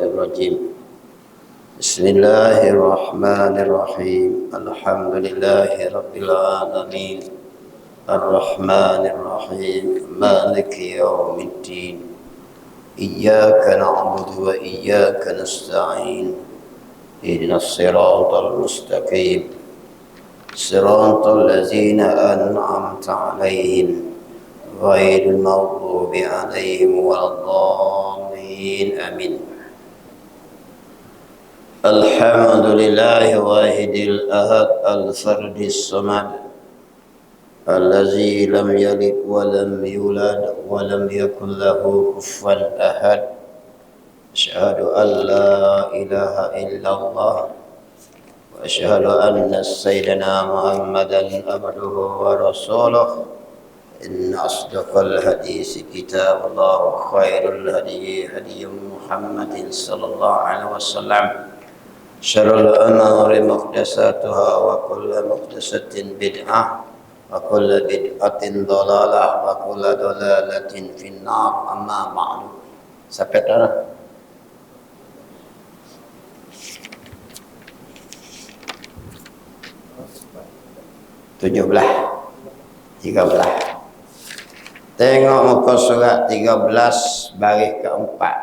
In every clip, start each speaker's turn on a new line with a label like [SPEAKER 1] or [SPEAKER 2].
[SPEAKER 1] الرجيم بسم الله الرحمن الرحيم الحمد لله رب العالمين الرحمن الرحيم مالك يوم الدين إياك نعبد وإياك نستعين اهدنا الصراط المستقيم صراط الذين أنعمت عليهم غير المغضوب عليهم ولا الضالين آمين. الحمد لله واحد الأحد الفرد الصمد الذي لم يلد ولم يولد ولم يكن له كفوا أحد. أشهد أن لا إله إلا الله وأشهد أن سيدنا محمدا عبده ورسوله. إن أصدق الحديث كتاب الله وخير الهدي هدي محمد صلى الله عليه وسلم. شر الأمور محدثاتها وكل محدثة بدعة وكل بدعة ضلالة وكل ضلالة في النار. أما بعد. Sampai dah. 13. Tengok muka surat 13 baris keempat.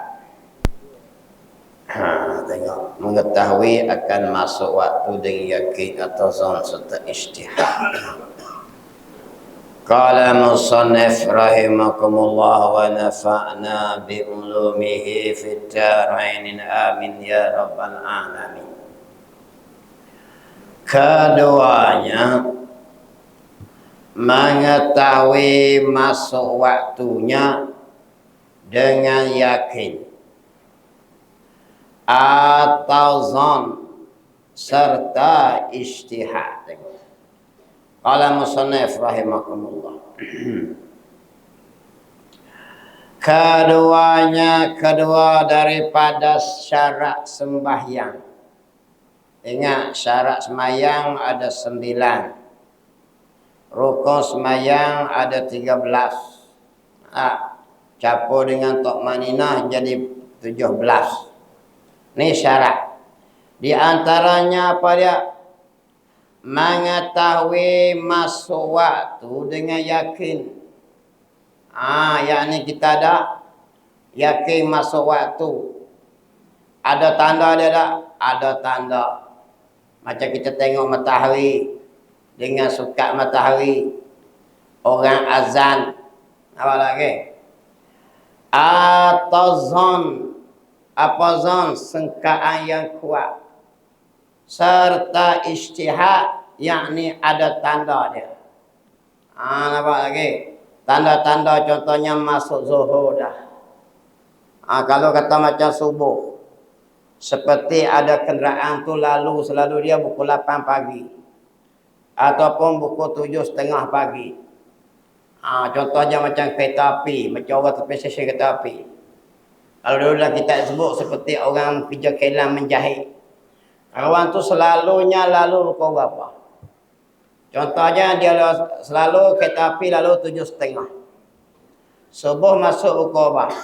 [SPEAKER 1] Tengok. Mengetahui akan masuk waktu dengan yakin atau zon serta ijtihad. Qala musannif rahimakumullah wa nafa'na bi ulumihi fid darain amin ya rabbal alamin. Keduanya mengetahui masuk waktunya dengan yakin atau zon serta ijtihad. Qala musannif rahimakumullah. Kedua daripada syarat sembahyang. Ingat syarat sembahyang ada 9. Rukun sembahyang ada 13. Campur dengan tumaninah jadi 17. Ini syarat. Di antaranya apa dia? Mengetahui masuk waktu dengan yakin. Yakni kita ada yakin masuk waktu. Ada tanda dia tak? Ada tanda. Macam kita tengok matahari. Dengan sukat matahari, orang azan, apa lagi? Atau zon, apa zon? Sangkaan yang kuat. Serta ijtihad, yakni ada tanda dia. Apa lagi? Tanda-tanda contohnya masuk zuhur dah. Kalau kata macam subuh, seperti ada kenderaan tu selalu dia pukul 8 pagi. Ataupun pukul 7.30 pagi. Contohnya macam kereta api, macam orang tepi stesen kereta api. Kalau dulu kita sebut seperti orang kerja kelang menjahit. Kawan tu selalunya lalu pukul berapa? Contohnya dia selalu kereta api lalu 7.30. Subuh masuk pukul berapa?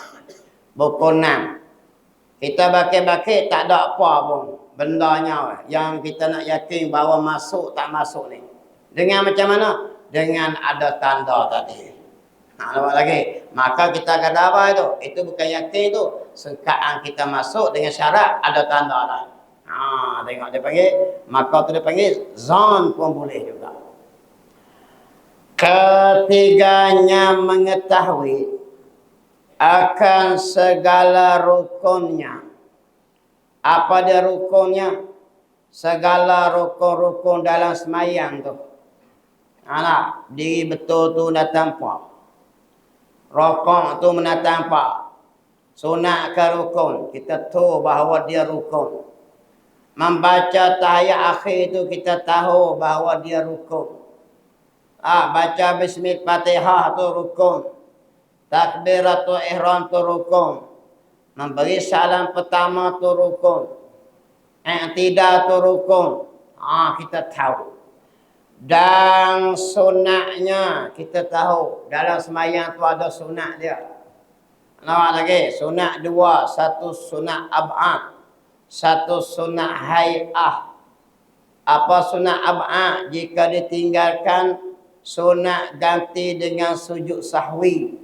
[SPEAKER 1] Pukul 6. Kita bakit-bakit tak ada apa pun bendanya yang kita nak yakin bahawa masuk tak masuk ni. Dengan macam mana? Dengan ada tanda tadi. Nampak lagi? Maka kita kata apa itu? Itu bukan yakin tu. Sangkaan kita masuk dengan syarat ada tanda lah. Tengok dia panggil. Maka tu dia panggil zon pun boleh juga. Ketiganya mengetahui akan segala rukunnya. Apa dia rukunnya? Segala rukun-rukun dalam semayang tu. Diri betul tu nak tampak. Rokok tu nak tampak. Sunat ke rukun. Kita tahu bahawa dia rukun. Membaca tahiyat akhir tu kita tahu bahawa dia rukun. Baca Bismillahirrahmanirrahim tu rukun. Takbiratul ihram tu rukun. Memberi salam pertama tu rukun. I'tidal tu rukun. Kita tahu. Dan sunatnya kita tahu. Dalam semayang tu ada sunat dia. Nampak lagi, sunat dua, satu sunat ab'ad, satu sunat hay'ah. Apa sunat ab'ad? Jika ditinggalkan, sunat ganti dengan sujud sahwi.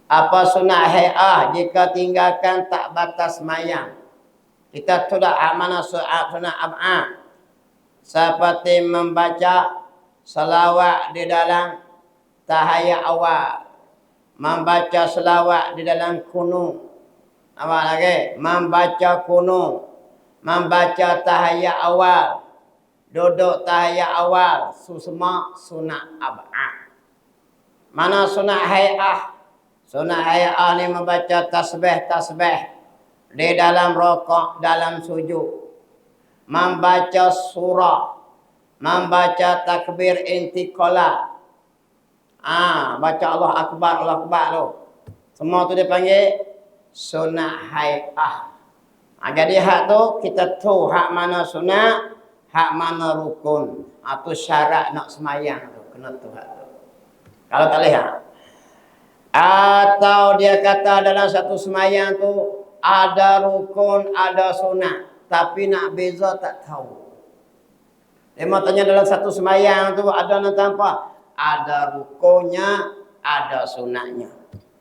[SPEAKER 1] Apa sunat hay'ah? Jika tinggalkan tak batas mayang. Kita sudah mana sunat ab'ad? Seperti membaca selawat di dalam tahiyat awal, membaca selawat di dalam kunut. Apa lagi? Membaca kunut, membaca tahiyat awal, duduk tahiyat awal, semua sunat ab'ad. Mana sunat hay'ah? Sunat hay'ah ni membaca tasbih di dalam rokok, dalam sujud, membaca surah, membaca takbir intiqalah. Baca Allah Akbar tu. Semua tu dipanggil sunat hay'ah. Jadi hak tu kita tahu hak mana sunat, hak mana rukun. Itu syarat nak semayang tu. Kena tahu hak tu. Kalau tak lihat. Atau dia kata dalam satu semayang tu ada rukun, ada sunat. Tapi nak beza tak tahu. Dia mau tanya dalam satu semayang tu ada nak apa? Ada rukunnya, ada sunatnya.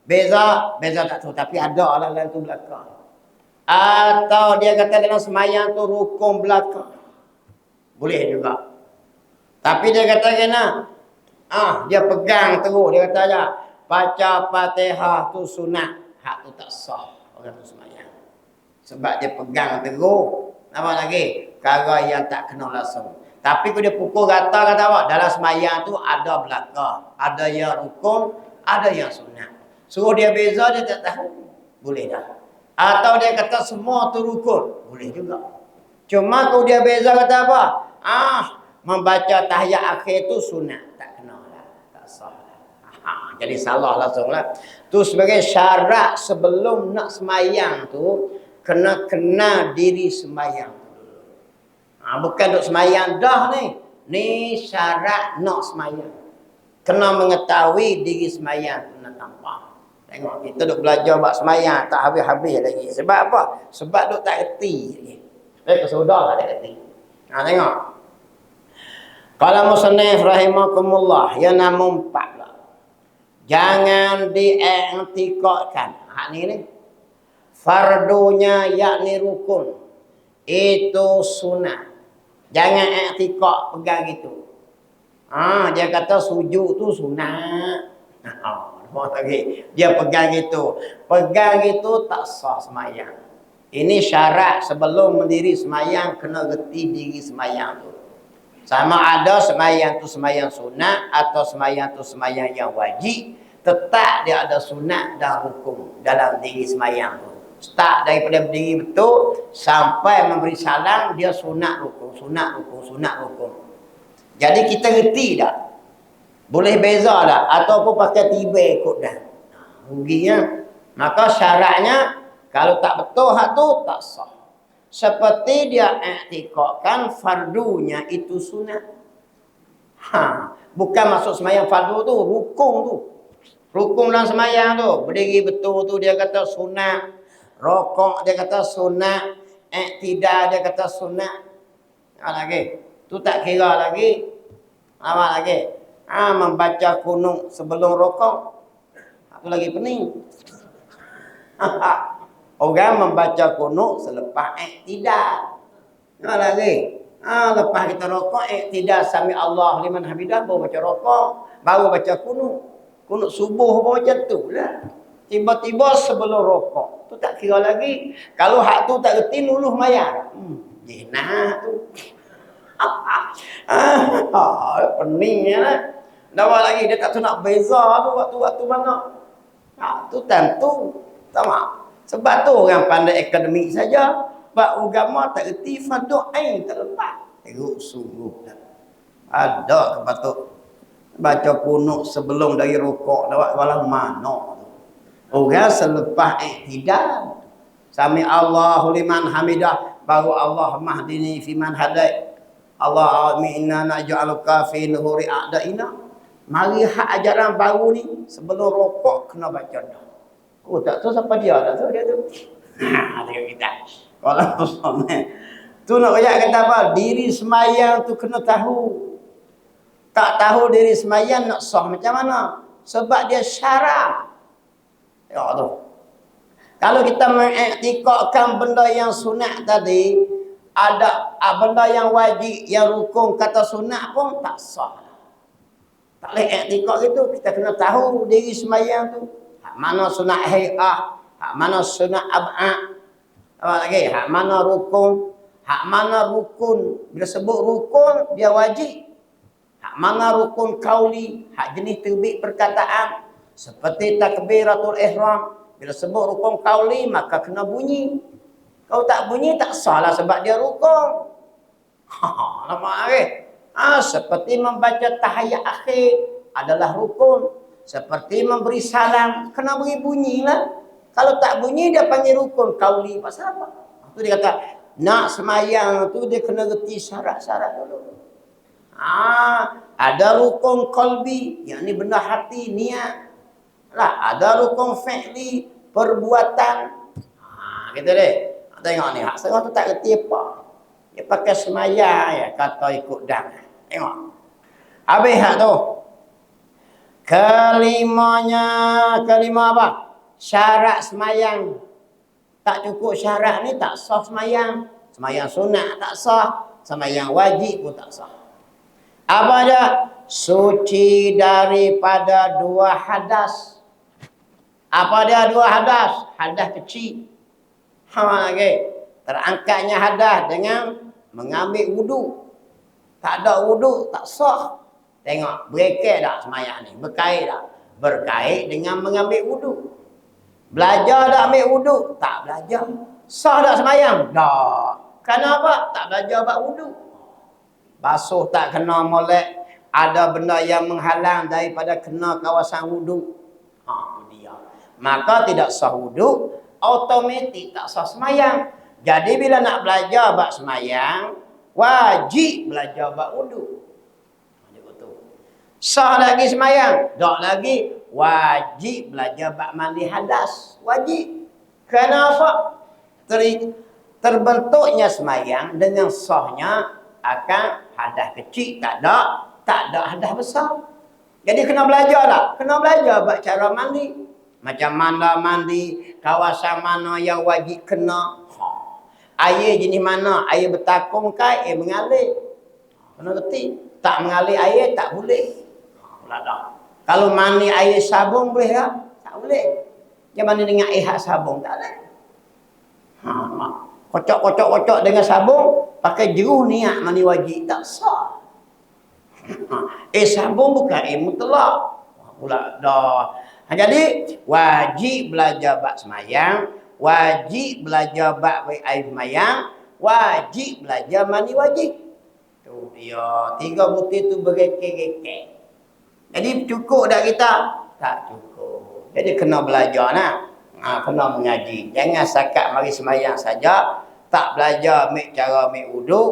[SPEAKER 1] Beza tak tahu. Tapi ada lah dalam tu belakang. Atau dia kata dalam semayang tu rukun belakang. Boleh juga. Tapi dia kata kena. Dia pegang terus. Dia kata aja, baca Fatihah tu sunat. Hak tu tak sah. Orang tu semayang. Sebab dia pegang terus. Apa lagi? Cara yang tak kena langsung. Tapi kalau dia pukul rata kata apa? Dalam semayang tu ada belakang. Ada yang rukun, ada yang sunat. Suruh dia beza, dia tak tahu. Boleh dah. Atau dia kata semua tu rukun. Boleh juga. Cuma kalau dia beza kata apa? Membaca tahiyat akhir tu sunat. Tak kena lah. Tak sah lah. Jadi salah langsung lah. Tu sebagai syarat sebelum nak semayang tu, kena kenal diri semayang. Bukan duk semayang dah ni. Ni syarat nak semayang. Kena mengetahui diri semayang tu nak tampak. Tengok kita duk belajar buat semayang tak habis-habis lagi. Sebab apa? Sebab duk tak reti lagi. Kesudah tak reti. Tengok. Kalau musannif rahimahkumullah yang nombor 4 lah. Jangan diiktikadkan. Hak ni. Fardunya yakni rukun. Itu sunat. Jangan i'tikad pegang gitu. Dia kata sujud tu sunat. Lagi. Dia pegang gitu. Pegang gitu tak sah semayang. Ini syarat sebelum mendiri semayang kena reti diri semayang tu. Sama ada semayang tu semayang sunat atau semayang tu semayang yang wajib, tetap dia ada sunat dan hukum dalam diri semayang tu. Start daripada berdiri betul sampai memberi salam dia sunat rukun. Jadi kita reti dah. Boleh beza dah ataupun pakai tiba ikut dah. Ruginya. Maka syaratnya kalau tak betul hak tu tak sah. Seperti dia i'tikadkan fardunya itu sunat. Bukan maksud semayang fardu tu, rukun tu. Rukun dalam semayang tu, berdiri betul tu dia kata sunat. Rokok dia kata sunat, i'tidal dia kata sunat. Lagi, tu tak kira lagi. Apa lagi? Membaca kunut sebelum rokok. Itu lagi pening. Orang membaca kunut selepas i'tidal. Lagi. Lepas kita rokok, i'tidal sami Allah liman hamidah baru baca rokok, baru baca kunut. Kunut subuh baru macam tu lah. Tiba-tiba sebelum rokok. Tu tak kira lagi. Kalau hak tu tak reti nuluh mayar. Jenah tu. Peningnya lah. Dah lagi dia tak tahu nak beza tu waktu-waktu mana. Tu tentu. Sama. Sebab tu orang pandai akademik saja. Sebab agama tak reti fardu ain tak lepas. Teruk sungguh. Ada kepatut baca kunut sebelum dari rokok. Lewat walau mana. Orang selepas i'tidal sami Allahu liman hamidah baru Allah mahdini fiman hadai Allah inna naj'aluka fi nuhuri a'daina. Mari hak ajaran baru ni sebelum rokok kena baca dah. Oh tak tahu siapa dia, tak tahu dia tu. Tengok kita. Kalau bersama. Tu nak ayat kata apa? Diri semayang tu kena tahu. Tak tahu diri semayang nak sah macam mana? Sebab dia syarat. Ya tu. Kalau kita mengiktikadkan benda yang sunat tadi, ada benda yang wajib, yang rukun kata sunat pun tak sah. Tak boleh iktikad gitu. Kita kena tahu diri semayang tu. Hak mana sunat hay'ah, hak mana sunat ab'ah. Apa lagi? Hak mana rukun. Hak mana rukun. Bila sebut rukun, dia wajib. Hak mana rukun kauli, hak jenis terbit perkataan. Seperti takbiratul ihram. Bila sebut rukun kauli, maka kena bunyi. Kalau tak bunyi, tak salah sebab dia rukun. Nampak ke? Seperti membaca tahiyat akhir adalah rukun. Seperti memberi salam, kena beri bunyi lah. Kalau tak bunyi, dia panggil rukun kauli. Pasal apa? Itu dia kata, nak semayang tu dia kena reti syarat-syarat dulu. Ada rukun qalbi, yang ni benda hati, niat. Lah, ada rukun fi'li, perbuatan. Gitu deh. Tengok ni, hak setengah tu tak reti apa. Dia pakai semayang ya, kata ikut dan. Tengok. Habis hak tu. Kelima apa? Syarat semayang. Tak cukup syarat ni tak sah semayang. Semayang sunat tak sah. Semayang wajib pun tak sah. Apa dia? Suci daripada dua hadas. Apa dia dua hadas? Hadas kecil. Okay. Terangkatnya hadas dengan mengambil wudu. Tak ada wudu, tak sah. Tengok, berkait tak semayang ni? Berkait tak? Berkait dengan mengambil wudu. Belajar tak ambil wudu? Tak belajar. Sah tak semayang? Tak. Kenapa? Tak belajar buat wudu. Basuh tak kena molek. Ada benda yang menghalang daripada kena kawasan wudu. Dia. Maka tidak sah wudu, automatik tak sah semayang. Jadi bila nak belajar buat semayang, wajib belajar buat wudu. Sah lagi semayang, tak lagi wajib belajar buat mandi hadas. Wajib. Kenapa? Terbentuknya semayang dengan sahnya akan hadas kecil, tak ada hadas besar. Jadi kena belajar tak? Kena belajar buat cara mandi. Macam mana mandi, kawasan mana yang wajib kena. Air jenis mana? Air bertakung ke air mengalir? Kena reti. Tak mengalir air tak boleh. Kalau mandi air sabun boleh tak? Tak boleh. Macam mana dengan air sabun? Tak boleh. Kocok dengan sabun, pakai jeruh niat mandi wajib. Tak sah. Sabun bukan mutlak. Pula dah. Jadi, wajib belajar bab semayang, wajib belajar bab air semayang, wajib belajar mandi wajib. Tu dia, 3 butir tu berrekek-rekek. Jadi cukup tak kita? Tak cukup. Jadi kena belajar nak. Kena mengaji. Jangan sakat mari semayang saja. Tak belajar cara ambil wudu.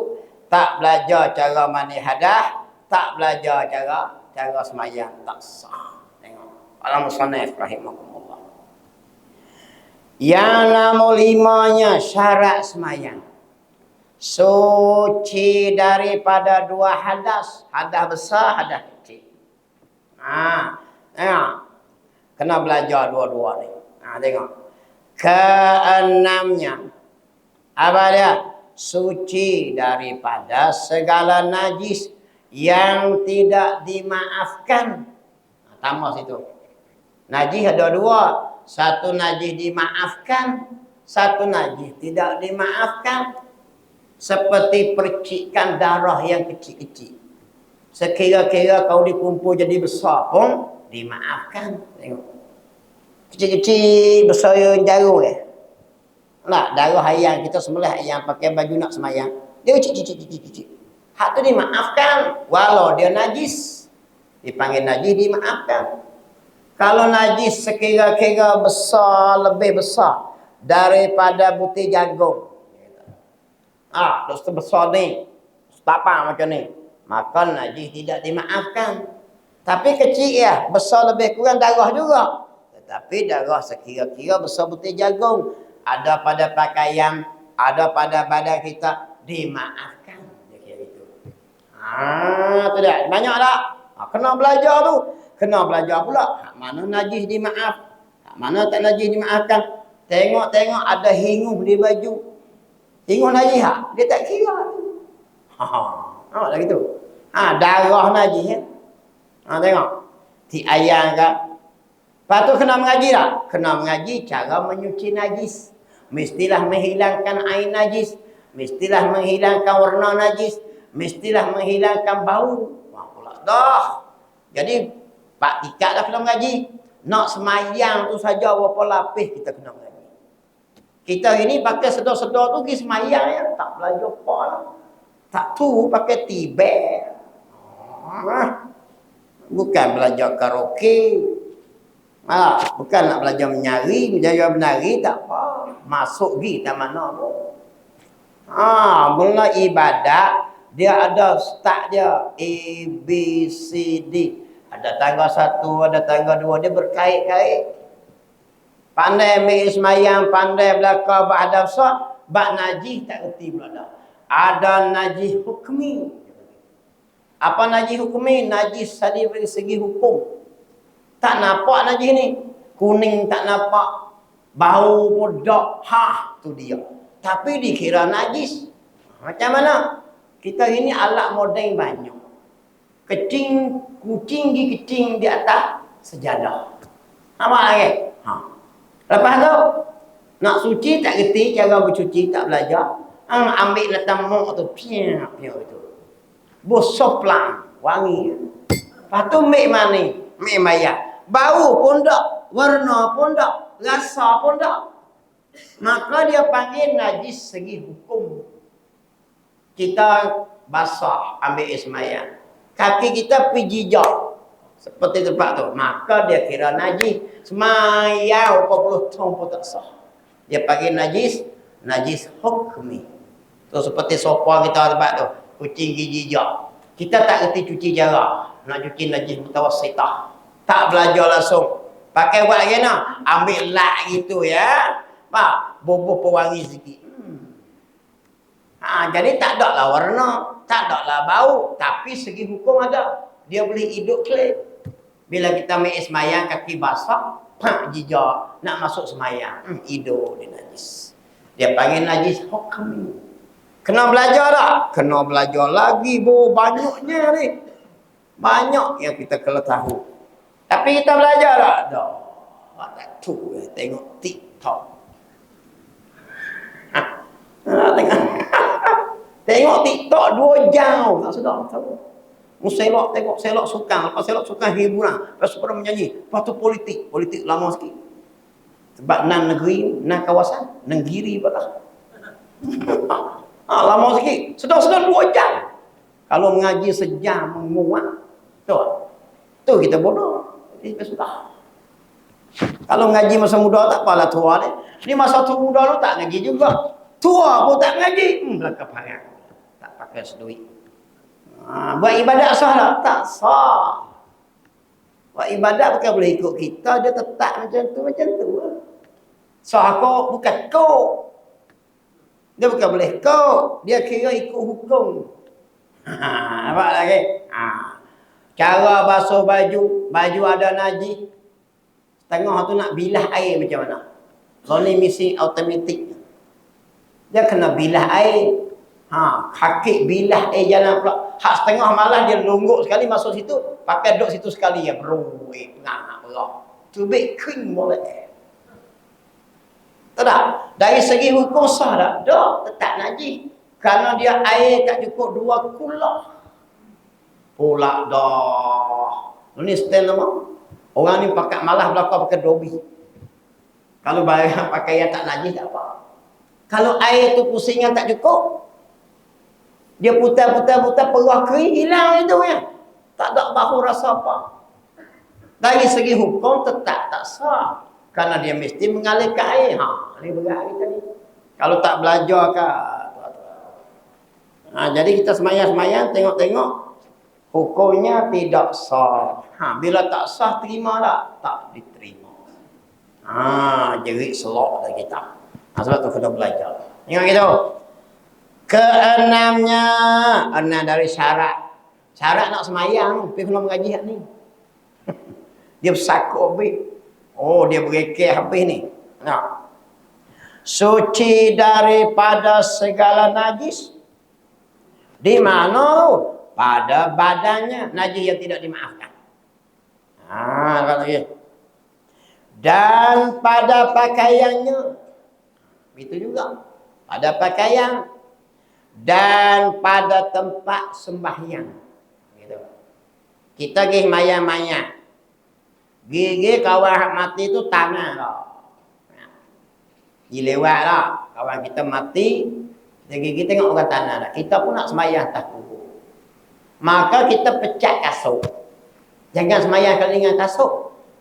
[SPEAKER 1] Tak belajar cara mandi hadas. Tak belajar cara semayang. Tak sah. Tengok. Al-Musannif rahimahumullah. Yang nombor 5-nya syarat semayang. Suci daripada 2 hadas. Hadas besar, hadas kecil. Tengok. Kena belajar dua-dua ni. Tengok. Keenamnya. Apa dia? Suci daripada segala najis yang tidak dimaafkan. Tambah situ. Najis ada 2. Satu najis dimaafkan. Satu najis tidak dimaafkan. Seperti percikan darah yang kecil-kecil. Sekira-kira kau dikumpul jadi besar pun dimaafkan. Tengok. Kecil-kecil besar yang jarum ke. Nah, darah ayam kita sembelih ayam pakai baju nak semayang. Dia kecil-kecil. Hak tu dimaafkan. Walau dia najis. Dipanggil najis dimaafkan. Kalau najis sekira-kira besar, lebih besar daripada butir jagung. Dosa besar ni. Setapang macam ni. Maka najis tidak dimaafkan. Tapi kecil ya, besar lebih kurang darah juga. Tapi darah sekira-kira besar putih jagung. Ada pada pakaian, ada pada badan kita, dimaafkan. Dia kira itu. Tu dah. Banyak tak? Kena belajar tu. Kena belajar pula. Hak mana najis dimaaf. Hak mana tak najis dimaafkan. Tengok-tengok ada hinguh di baju. Hinguh najis tak? Dia tak kira. Nampak lagi tu. Darah najis ya. Tengok. Ti ayang kan. Lepas tu kena mengaji tak? Kena mengaji cara menyuci najis. Mestilah menghilangkan air najis. Mestilah menghilangkan warna najis. Mestilah menghilangkan bau. Pula dah. Jadi, Pak Tikat dah kena mengaji. Nak semayang tu saja berapa lapis kita kena mengaji. Kita ini pakai sedar-sedar tu pergi semayang ya. Tak belajar apa lah. Tak tu pakai tibet. Bukan belajar karaoke. Bukan nak belajar menyari, belajar menari, tak apa. Masuk pergi tak mana pun. Mula ibadat, dia ada start dia. A, B, C, D. Ada tangga 1, ada tangga 2. Dia berkait-kait. Pandai ambil semayang, pandai belakang, ba'adab sah. Bak najis tak erti pula dah. Ada najis hukmi. Apa najis hukmi? Najis tadi dari segi hukum. Tak nampak najis ni. Kuning tak nampak. Bau bodak. Tu dia. Tapi dikira najis. Macam mana? Kita ini alat moden banyak. Kucing di atas sejadah. Apa lagi? Lepas tu, nak suci tak kerti, cara bercuci tak belajar. Ambil letak mok tu, piak itu. Bosok pelang, wangi. Lepas tu, mek mani, mek bayar. Bau pun tak, warna pun tak, rasa pun tak. Maka dia panggil najis segi hukum. Kita basah, ambil ismayan. Kaki kita pergi jijak. Seperti tempat tu. Maka dia kira najis. Semayang 40 tahun pun tak sah. Dia panggil najis. Najis hukmi. Tu seperti sofa kita tempat tu. Kucing gigi jijak. Kita tak kerti cuci cara. Nak cuci najis mutawassitah. Tak belajar langsung. Pakai buat lagi nak. Ambil lak gitu ya. Bobo pewangi sikit. Jadi tak ada lah warna. Tak ada lah bau. Tapi segi hukum ada. Dia boleh hidup clear. Bila kita main semayang kaki basah, jijak nak masuk semayang, hidup dia najis. Dia panggil najis hukmi. Kena belajar tak? Kena belajar lagi, banyaknya ni. Banyak yang kita kena tahu. Tapi kita belajar tak? Tak tu tengok TikTok. Tengok TikTok 2 jam, tak sedar tahu. Selok tengok, selok sukan. Lepas selok sukan hiburan. Lepas pada menyanyi. Lepas tu politik. Politik lama sikit. Sebab nan negeri, nan kawasan, negeri patah. Lama sikit. Sedar-sedar 2 jam. Kalau mengaji sejam, menguat. Tu kita bodoh. Kita sudah. Kalau mengaji masa muda tak apalah tua ni. Ni masa tu muda lu tak ngaji juga. Tua pun tak ngaji. Belakang parang. Tak pakai seduit. Buat ibadat sah tak? Tak sah. Buat ibadat bukan boleh ikut kita. Dia tetap macam tu. Sah kau bukan kau. Dia bukan boleh kau. Dia kira ikut hukum. Nampak lagi? Cara basuh baju. Baju ada najis. Setengah tu nak bilah air macam mana? Kalau ni mesin automatik. Dia kena bilah air. Kaki bilah jalan pula. Hak setengah malah dia longgok sekali masuk situ. Pakai duduk situ sekali ya bro. Tubik kering boleh. Tak? Dari segi hukum sah tak? Tetap najis. Kerana dia air tak cukup 2 kulak. Pula dah. Ini stand nama. Orang ni pakai malah belakang pakai dobi. Kalau bayar pakai yang tak najis tak apa. Kalau air tu pusingan tak cukup. Dia putar perah kering, hilang itu ya. Tak ada bahu rasa apa. Dari segi hukum tetap tak sah. Kerana dia mesti mengalirkan air. Ini berat kita ni. Kalau tak belajar ke. Jadi kita semayang-semayang, tengok-tengok. Hukumnya tidak sah. Bila tak sah, terima tak? Tak diterima. Jerit selok dah kita. Sebab tu kena belajar. Tengok gitu. Keenamnya, enam dari syarat. Syarat nak semayang, pergi kena mengaji hak ni. Dia bersakuk habis. Oh, dia berekeh habis ni. Nah. Suci daripada segala najis. Di mana? Pada badannya. Najis yang tidak dimaafkan. Lagi. Dan pada pakaiannya. Itu juga. Pada pakaian. Dan pada tempat sembahyang. Gitu. Kita pergi mayang-mayang. Gigi kawan hak mati tu tangan lah. Dia lewat lah. Kawan kita mati. Gigi tengok orang tanah lah. Kita pun nak semayang atas kubur. Maka kita pecat kasut. Jangan semayang sekali dengan kasut.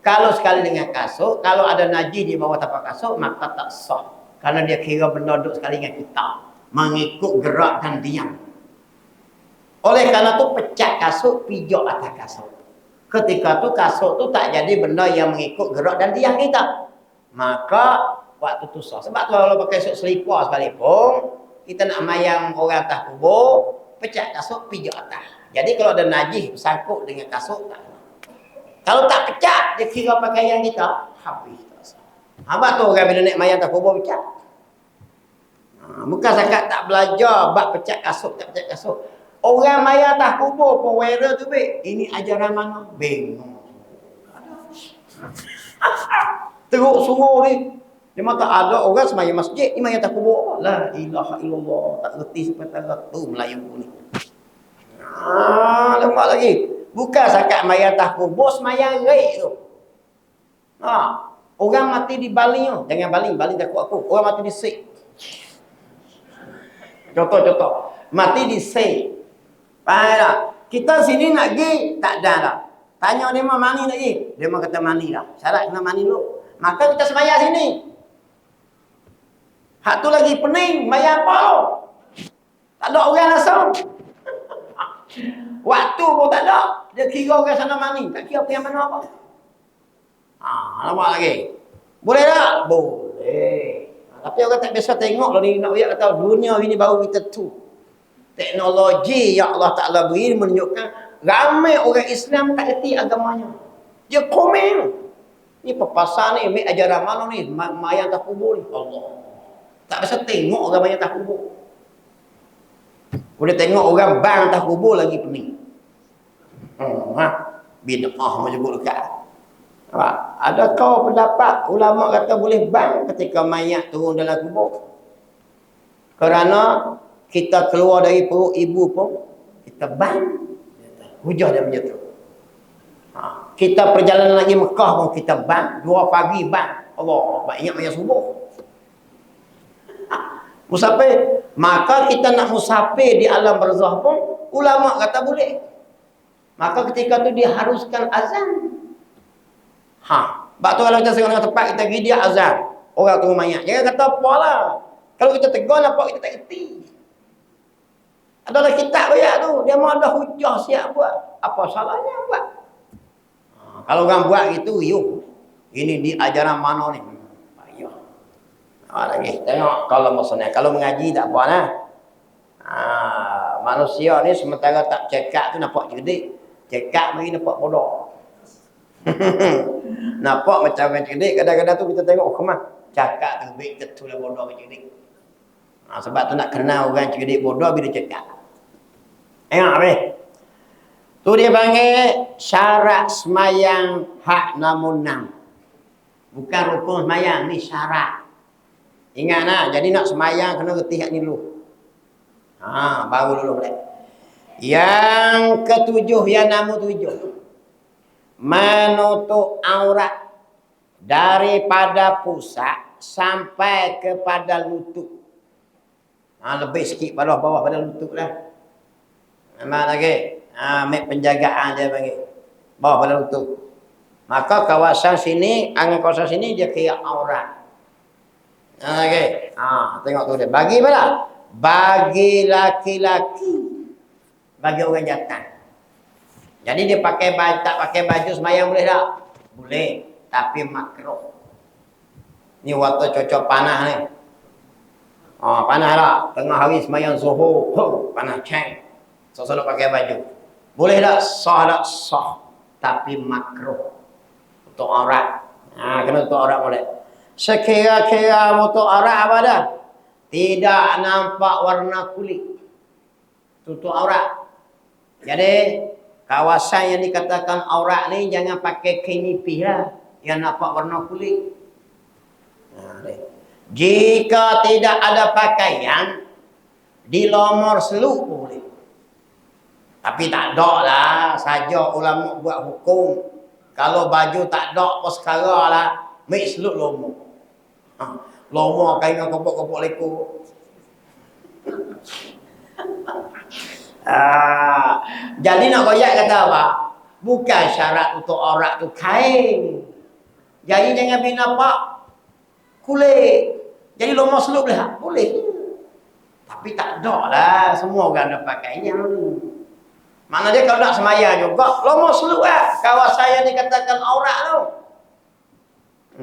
[SPEAKER 1] Kalau sekali dengan kasut, kalau ada najis di bawah tapak kasut, maka tak sah. Karena dia kira benda duduk sekali dengan kita. Mengikut gerak dan diam. Oleh karena tu pecat kasut, pijak atas kasut. Ketika tu kasut tu tak jadi benda yang mengikut gerak dan diam kita. Maka waktu tu sah. Sebab tu kalau pakai kasut selipar sekalipun, kita nak mayang orang atas kubur, pecat kasut, pijak atas. Jadi kalau ada najis bersangkut dengan kasut, tak. Kalau tak pecat, dia kira pakaian kita, habis. Habis tu orang bila naik mayang atas kubur pecat. Bukan zakat tak belajar bab pecat kasut, tak pecat kasut. Orang mayat atas kubur pun wearer tu baik. Ini ajaran mana? Bingung. Teruk suruh ni. Dia mata ada orang semaya masjid, ni mayat atas kubur. La ilaha illallah. Tak reti sepatah tu Melayu ni. Lemah lagi. Bukan zakat mayat atas kubur, semaya raik tu. Orang mati di baling tu. Jangan baling takut aku. Orang mati di sik. Contoh. Mati di sik. Faham tak? Kita sini nak pergi, tak ada dah. Tanya dia mah mani nak pergi. Dia mah kata mani lah. Syarat kena mani dulu. Maka kita semaya sini. Hak tu lagi pening. Maya apa tu? Tak ada orang langsung. Waktu pun tak ada. Dia kira orang sana mani. Tak kira yang mana apa. Nampak lagi. Boleh tak? Boleh. Tapi orang tak biasa tengok lah ni. Nak lihat kata dunia ini baru kita tu. Teknologi yang Allah Ta'ala beri menunjukkan ramai orang Islam tak erti agamanya. Dia komen. Ni pepasan ni, ambil ajaran mana ni? Mayang tak kubur ni. Allah. Tak biasa tengok orang mayang tak kubur. Boleh tengok orang bang tak kubur lagi pening. Bid'ah menyebut dekat. Adakah pendapat ulama kata boleh bang ketika mayat turun dalam kubur? Kerana kita keluar dari perut ibu pun, kita bang. Hujah dia macam tu. Kita perjalanan lagi Mekah pun kita bang. 2 pagi bang. Allah, ingat macam subuh. Musafir. Maka kita nak musafir di alam barzah pun, ulama kata boleh. Maka ketika tu dia haruskan azan. Sebab tu kalau kita tengok tempat kita pergi dia azan. Orang tunggu mayat. Jangan kata apa lah. Kalau kita tegur nampak kita tak kerti. Adalah kitab ayat tu. Dia mahu ada hujah siap buat. Apa salahnya buat? Kalau orang buat gitu, ini di ajaran mana ni? Payah. Lagi. Tengok kalau maksudnya. Kalau mengaji tak apa lah. Manusia ni sementara tak cekak tu nampak cerdik. Cekak bagi nampak bodoh. Nampak macam cerdik. Kadang-kadang tu kita tengok kemah. Cakap tu baik betul lah bodoh cerdik. Sebab tu nak kenal orang cerdik bodoh bila cekak. Tengok habis. Tu dia panggil syarat semayang hak namun 6. Bukan rukun semayang, ni syarat. Ingat nak, jadi nak semayang kena reti hak ni dulu. Baru dulu boleh. Yang ketujuh, yang nombor 7. Menutup aurat daripada pusat sampai kepada lutut. Lebih sikit bawah pada lutut lah. Memang lagi. Ambil penjagaan dia panggil. Bawah pada lutut. Maka kawasan sini, angin kawasan sini dia kira aurat. Lagi. Tengok tu dia. Bagi mana? Bagi laki-laki. Bagi orang jantan. Jadi dia tak pakai baju semayang boleh tak? Boleh. Tapi makruh. Ni waktu cocok panas ni. Panas tak? Tengah hari semayang zuhur. Panas ceng. So, selalu pakai baju. Boleh tak? Sah tak? Sah. Tapi makruh. Untuk aurat. Kena tutup aurat boleh. Sekira-kira tutup aurat apa dah? Tidak nampak warna kulit. Tutup aurat. Jadi, kawasan yang dikatakan aurat ni jangan pakai kain nipis lah. Yang nampak warna kulit. Jika tidak ada pakaian, dilomor seluk boleh. Tapi tak ada lah. Saja ulama buat hukum. Kalau baju tak ada apa sekarang lah. Make seluk lomor. Lomor kain dengan kopok-kopok leko. Jadi nak koyak kata apa? Bukan syarat untuk aurat tu kain. Jadi jangan bina nampak kulit. Jadi lomor seluk boleh tak? Boleh. Tapi tak ada lah. Semua orang ada pakainya ni. Mana dia kalau nak semayang juga, lomor seluk lah. Kawasan yang dikatakan aurat tu.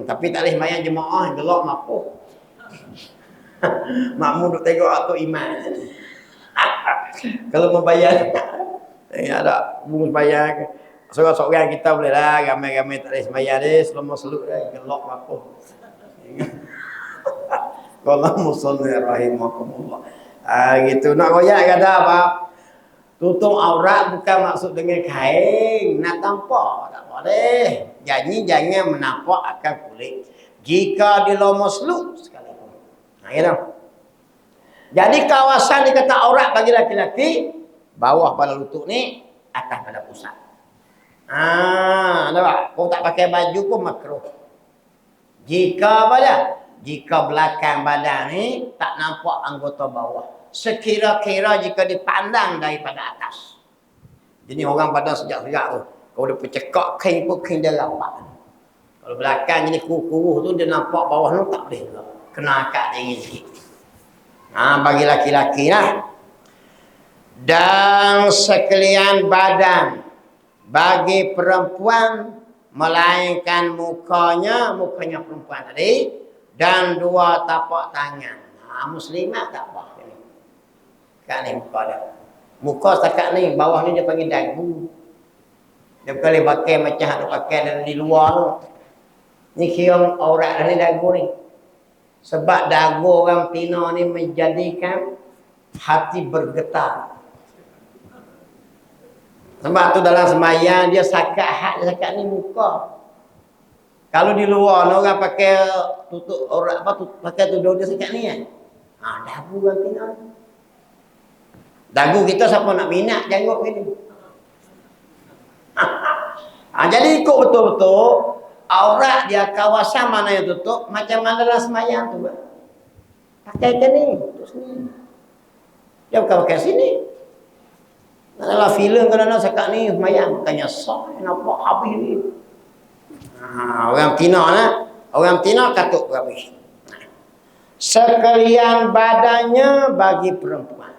[SPEAKER 1] Tapi tak boleh semayang jemaah, gelap mapuh. Makmum duk tengok atuk iman. Kalau membayar, ada bungus bayar. Seorang-seorang kita boleh lah, ramai-ramai tak boleh semayang ni, lomor seluk lah, gelap mapuh. Kalau musallin rahimakumullah. Gitu. Nak koyak kata apa? Tutup aurat bukan maksud dengan kain. Nak tampak tak boleh. Jadi jangan menampak akan kulit. Jika di lomor seluk sekalipun. Gitu. Jadi kawasan dikata aurat bagi laki-laki, bawah pada lutut ni, atas pada pusat. Nampak? Kau tak pakai baju pun makruh. Jika apa dah? Jika belakang badan ni tak nampak anggota bawah. Sekira-kira jika dipandang daripada atas. Jadi orang pada sejak-sejak tu. Kalau dia percekak kain pun kain dia rapat. Kalau belakang ni kuruh tu dia nampak bawah tu tak boleh. Kena akak dingin sikit. Bagi laki-laki lah. Dan sekalian badan. Bagi perempuan. Melainkan mukanya perempuan tadi. Dan dua tapak tangan. Muslimat tak apa. Kat ni muka dia. Muka setakat ni, bawah ni dia panggil dagu. Dia boleh pakai macam dia pakai dari luar tu. Ni kira aurat dari dagu ni. Sebab dagu orang Tino ni menjadikan hati bergetar. Sebab tu dalam semayang dia sakat hat, dia sakat ni muka. Kalau di luar orang pakai tutup aurat apa pakai tudung dia sakat ni kan. Dagu orang Tino. Dagu kita siapa nak minat janggut ni. Jadi ikut betul-betul aurat dia kawasan mana yang tutup macam mana dalam semayang tu. Pakai ke ni, tutup sini. Dia bukan pakai sini. Dalam filem kadang-kadang cakap ni semayang bukannya sah, nampak habis ni. Orang Tina lah. Orang Tina katuk habis. Sekalian badannya bagi perempuan.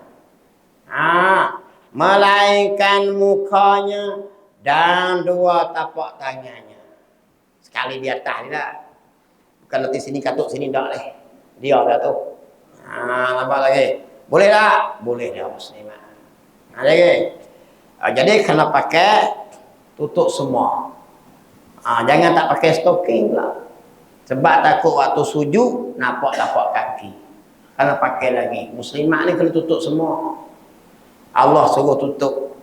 [SPEAKER 1] Melainkan mukanya dan dua tapak tangannya. Sekali di atas ni tak. Bukan nanti sini katuk sini tak leh. Dia dah tu. Nampak lagi. Boleh tak? Boleh dah muslimah. Lagi. Jadi kena pakai tutup semua. Jangan tak pakai stocking pula. Sebab takut waktu sujud nampak tapak kaki. Kena pakai lagi. Muslimah ni kena tutup semua. Allah suruh tutup.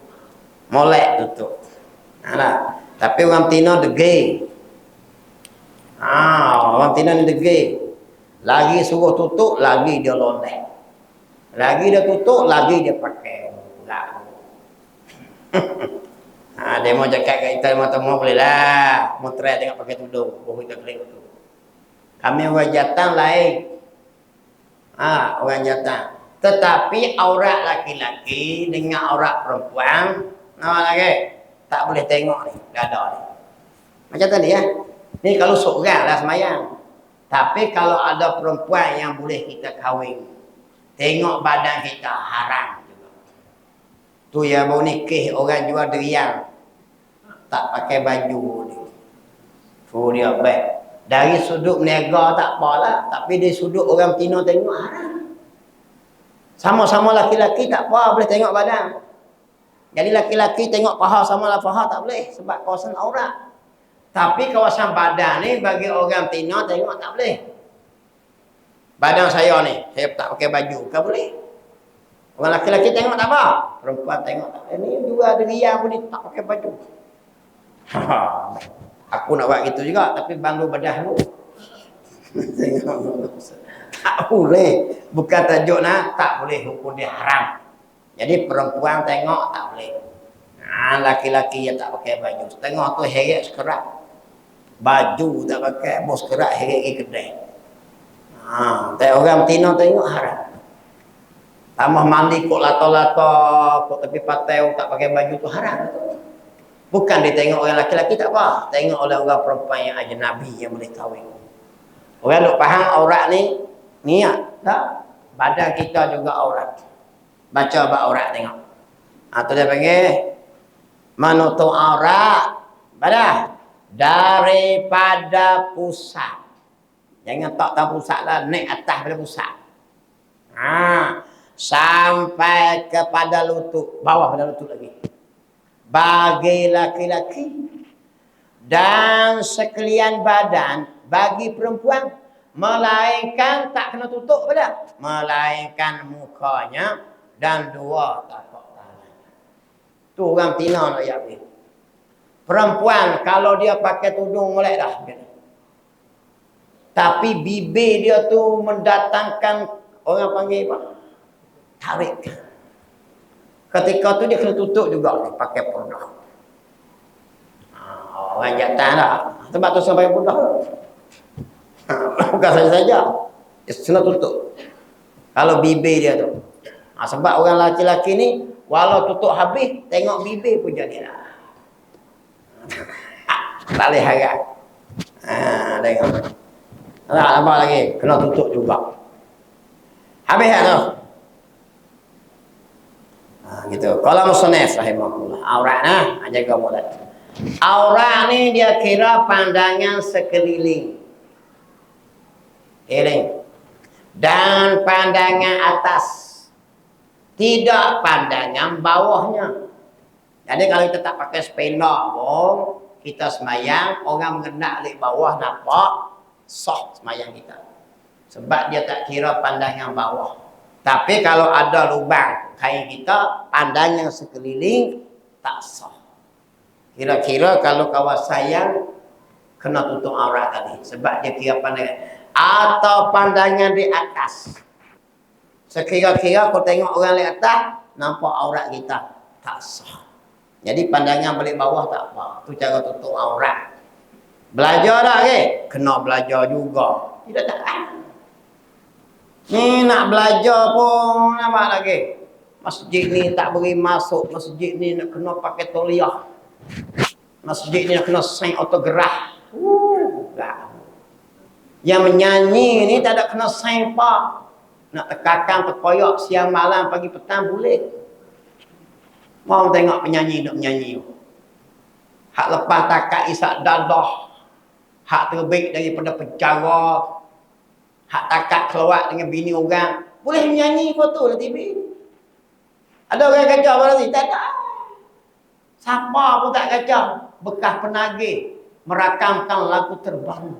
[SPEAKER 1] Molek tutup. Tapi orang Tino degil. Orang Tino ni degil. Lagi suruh tutup, lagi dia loleh. Lagi dia tutup, lagi dia pakai. Dia mau cakap kat kita teman-teman boleh lah. Mau try tengok pakai tudung. Baru kita klik tu. Kami orang Jatang lain. Orang Jatang. Tetapi aurat laki-laki dengan aurat perempuan, lagi tak boleh tengok ni, dada ni. Macam tadi ya. Ni kalau seorang lah semayang. Tapi kalau ada perempuan yang boleh kita kahwin, tengok badan kita haram juga. Tu yang mau nikah orang jual deriang, tak pakai baju ni. Tu dia baik. Dari sudut niaga tak apalah, tapi dari sudut orang Tino tengok haram. Sama-sama laki-laki tak apa, boleh tengok badan. Jadi laki-laki tengok paha sama lah paha tak boleh sebab kawasan aurat. Tapi kawasan badan ni bagi orang Tino tengok tak boleh. Badan saya ni, saya tak pakai baju, kan boleh? Orang laki-laki tengok tak apa, perempuan tengok tak boleh. Ni juga ada ria pun dia tak pakai baju. Aku nak buat gitu juga, tapi bandu bedah dulu. Tak boleh. Bukan tajuk nak, tak boleh hukum dia haram. Jadi perempuan tengok tak boleh. Nah, laki-laki yang tak pakai baju. Tengok tu heret sekerat. Baju tak pakai, bos kerat heret ke kedai. Tapi orang Tino tengok haram. Tambah mandi kok lato-lato, kok tepi patai tak pakai baju tu haram. Bukan dia tengok orang laki-laki tak apa. Tengok oleh orang perempuan yang ajnabi yang boleh kahwin. Orang duk faham aurat ni niat tak? Badan kita juga aurat. Baca bab aurat tengok. Tu dia panggil menutup aurat badan daripada pusat. Jangan tak tahu pusat lah, naik atas pada pusat. Sampai kepada lutut, bawah pada lutut lagi. Bagi laki-laki dan sekalian badan bagi perempuan, melainkan tak kena tutup pada, melainkan mukanya dan dua tapak tangannya. Tu orang Tina nak yakin. Perempuan kalau dia pakai tudung molek dah. Tapi bibir dia tu mendatangkan orang panggil apa? Tarik. Ketika tu dia kena tutup juga pakai purdah. Orang jantan lah. Sebab tu saya pakai purdah. Bukan saja. Dia kena tutup. Kalau bibir dia tu. Sebab orang laki-laki ni, walau tutup habis, tengok bibir pun jadi lah. Tak boleh harap. Tengok. Tak apa lagi. Kena tutup juga. Habis tak tu? Gitu. Kalau musnaf rahimahullah. Aurat jaga mulut. Aurat ni dia kira pandangan sekeliling. Dan pandangan atas. Tidak pandangan bawahnya. Jadi kalau kita tak pakai sepelak pun, kita semayang, orang mengendak di bawah nampak sah semayang kita. Sebab dia tak kira pandangan bawah. Tapi kalau ada lubang kain kita, pandangan sekeliling tak sah. Kira-kira kalau kawasan yang kena tutup aurat tadi. Sebab dia kira pandangan. Atau pandangan di atas. Sekira-kira kau tengok orang di atas, nampak aurat kita tak sah. Jadi pandangan balik bawah tak apa. Itu cara tutup aurat. Belajar tak ke? Kena belajar juga. Tidak tak. Ni nak belajar pun nampak lagi. Masjid ni tak beri masuk. Masjid ni nak kena pakai toliah. Masjid ni nak kena sign autograf. Yang menyanyi ni tak ada kena sign apa. Nak tekakan terkoyak siang malam pagi petang boleh. Mau tengok penyanyi nak menyanyi. Hak lepas takat isak dadah. Hak terbit daripada penjara. Hak takat keluar dengan bini orang. Boleh menyanyi foto di TV. Ada orang kacau berarti? Tak ada. Siapa pun tak kacau. Bekas penagih merakamkan lagu terbaru.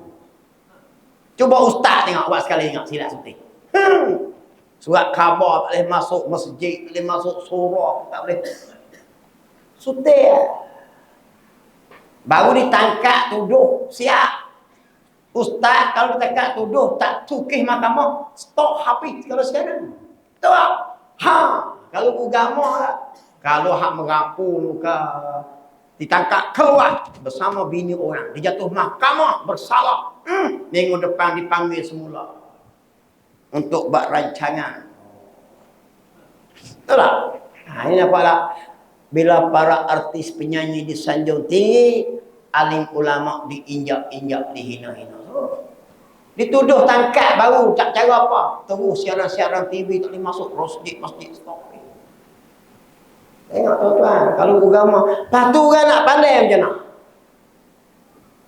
[SPEAKER 1] Cuba ustaz tengok buat sekali tengok silap suntik. Surat khabar tak boleh masuk masjid, tak boleh masuk surah, tak boleh. Suntik. Baru ditangkap tuduh siap. Ustaz kalau ditangkap tuduh tak tukih mahkamah, stop habis kalau sekarang. Tahu? Kalau agama lah. Kalau hak merapu luka ditangkap keluar bersama bini orang, dijatuh mahkamah bersalah. Minggu depan dipanggil semula untuk buat rancangan. Betul tak? Ini nampaklah bila para artis penyanyi disanjung tinggi, alim ulama diinjak-injak, dihina-hina. Dituduh tangkap baru tak cara apa. Terus siaran-siaran TV tak boleh masuk masjid stop. Tengok tuan-tuan, kalau agama, lepas tu kan nak pandai macam mana?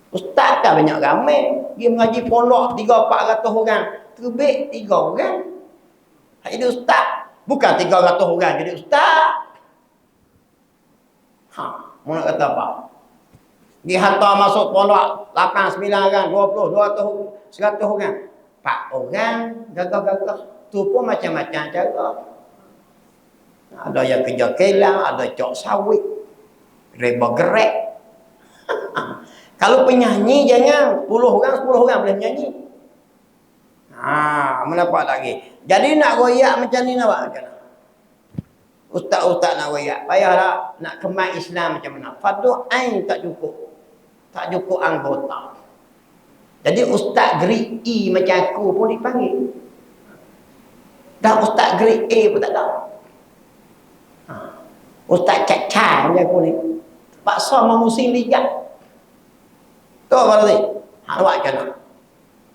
[SPEAKER 1] Ustaz kan banyak ramai. Dia mengaji pondok 300-400 orang. Terbaik 3 orang. Jadi ustaz. Bukan 300 orang jadi ustaz. Mau nak kata apa? Dihantar masuk pondok 8, 9 orang, 20, 200, 100 orang. 4 orang gagah-gagah. Tu pun macam-macam cara. Ada yang kerja kelang, ada cok sawit, reba gerak. Kalau penyanyi jangan 10 orang, 10 orang boleh menyanyi. Mendapat lagi. Jadi nak royak macam ni nak buat macam mana? Ustaz-ustaz nak royak. Payahlah nak kemas Islam macam mana? Fardu ain tak cukup. Tak cukup anggota. Jadi ustaz grade E macam aku pun dipanggil. Dan ustaz grade A pun tak ada. Ustaz cak-cak macam aku ni. Paksa memusim ligat. Tahu apa tadi? Nak buat macam mana?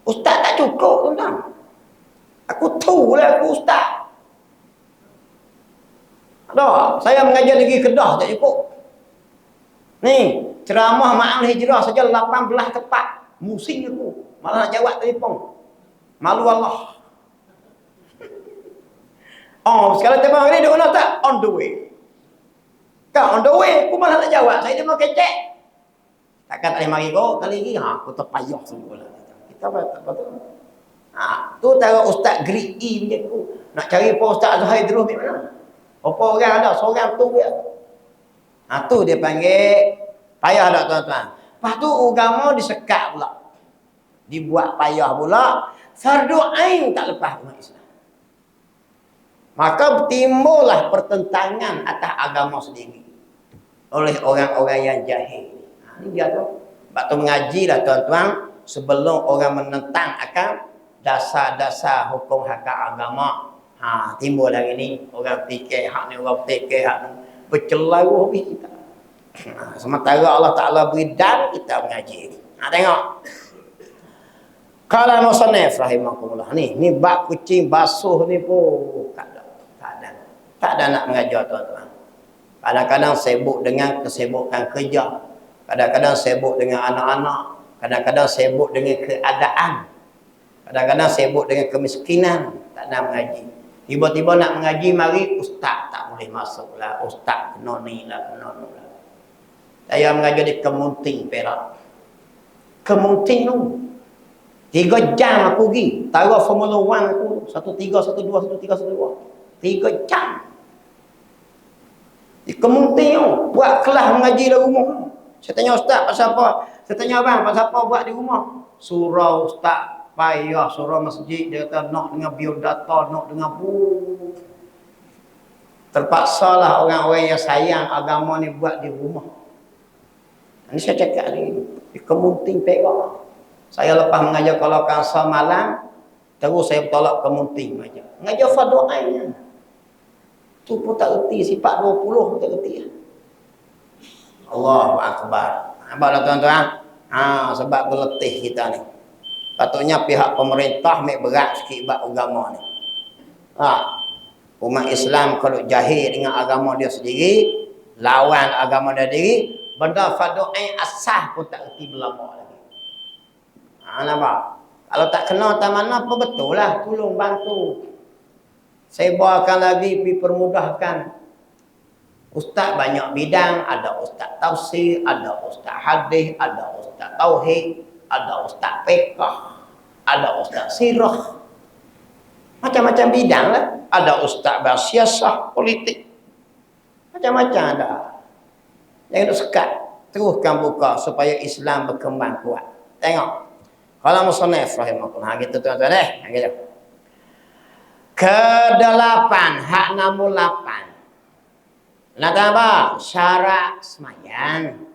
[SPEAKER 1] Ustaz tak cukup tuan-tuan. Aku tahu lah aku ustaz. Ada. Saya mengajar negeri Kedah tak cukup. Ni, ceramah Ma'al Hijrah saja 18 tempat. Musing aku. Malah nak jawab telefon. Malu Allah. Sekarang tempat hari ni dia mana tak? On the way. Kau on the way, aku malah nak jawab. Saya dia mau kecek. Takkan tak boleh mari kau. Kali ni, aku terpayah semua lah. Kita betul. Tu tahu ustaz grade E macam tu. Nak cari apa ustaz Zahid terus di mana? Apa orang ada, seorang tu dia. Tu dia panggil payah tak tuan-tuan. Lepas tu agama disekat pula. Dibuat payah pula. Fardu ain tak lepas umat Islam. Maka timbullah pertentangan atas agama sendiri. Oleh orang-orang yang jahil. Ini dia tu. Sebab tu mengajilah tuan-tuan. Sebelum orang menentang akan dasar-dasar hukum hakam agama. Timbul hari ni. Orang fikir hak ni, orang fikir hak ni. Bercelau habis kita. Sementara Allah Ta'ala beri dan kita mengaji. Tengok. Kalau musannif rahimahullah ni bab kucing basuh ni pun tak ada nak mengajar tuan-tuan. Kadang-kadang sibuk dengan kesibukan kerja. Kadang-kadang sibuk dengan anak-anak. Kadang-kadang sibuk dengan keadaan. Kadang-kadang sibuk dengan kemiskinan. Tak nak mengaji. Tiba-tiba nak mengaji, mari ustaz tak boleh masuk lah. Ustaz kena ni lah, kena ni lah. Saya mengajar di Kemunting, Perak. Kemunting tu. 3 jam aku pergi. Taruh Formula 1 aku. 13, 12, 13, 12. 3 jam. Di Kemunting tu. Buat kelas mengaji dalam rumah. Saya tanya ustaz pasal apa? Saya tanya abang pasal apa buat di rumah? Surau ustaz. Payah surau masjid. Dia kata nak dengan biodata. Nak dengan terpaksalah orang-orang yang sayang agama ni buat di rumah. Ini saya cakap ni. Di Kemunting, Perak. Saya lepas mengajar kalau kansa malam, terus saya bertolak Kemunting mengajar. Mengajar fardu ain. Tu pun tak erti, sifat 20 pun tak erti. Allahu akbar. Nampak tak tuan-tuan? Sebab berletih kita ni. Patutnya pihak pemerintah ambil berat sikit bab agama ni. Umat Islam kalau jahil dengan agama dia sendiri, lawan agama dia sendiri, benda fardu ain asah pun tak erti berlama lagi. Nampak? Kalau tak kena tak mana apa betul lah. Tolong bantu. Saya bawakan lagi pergi permudahkan. Ustaz banyak bidang. Ada ustaz tafsir, ada ustaz hadis, ada ustaz tauhid, ada ustaz fiqh, ada ustaz sirah. Macam-macam bidang lah. Ada ustaz bersiasah politik. Macam-macam ada. Jangan duk sekat. Teruskan buka supaya Islam berkembang kuat. Tengok. Kalau musannif rahimahullah. Gitu tuan-tuan gitu. Ke-8, hak nombor 8. Nak tahu apa? Syarat sembahyang.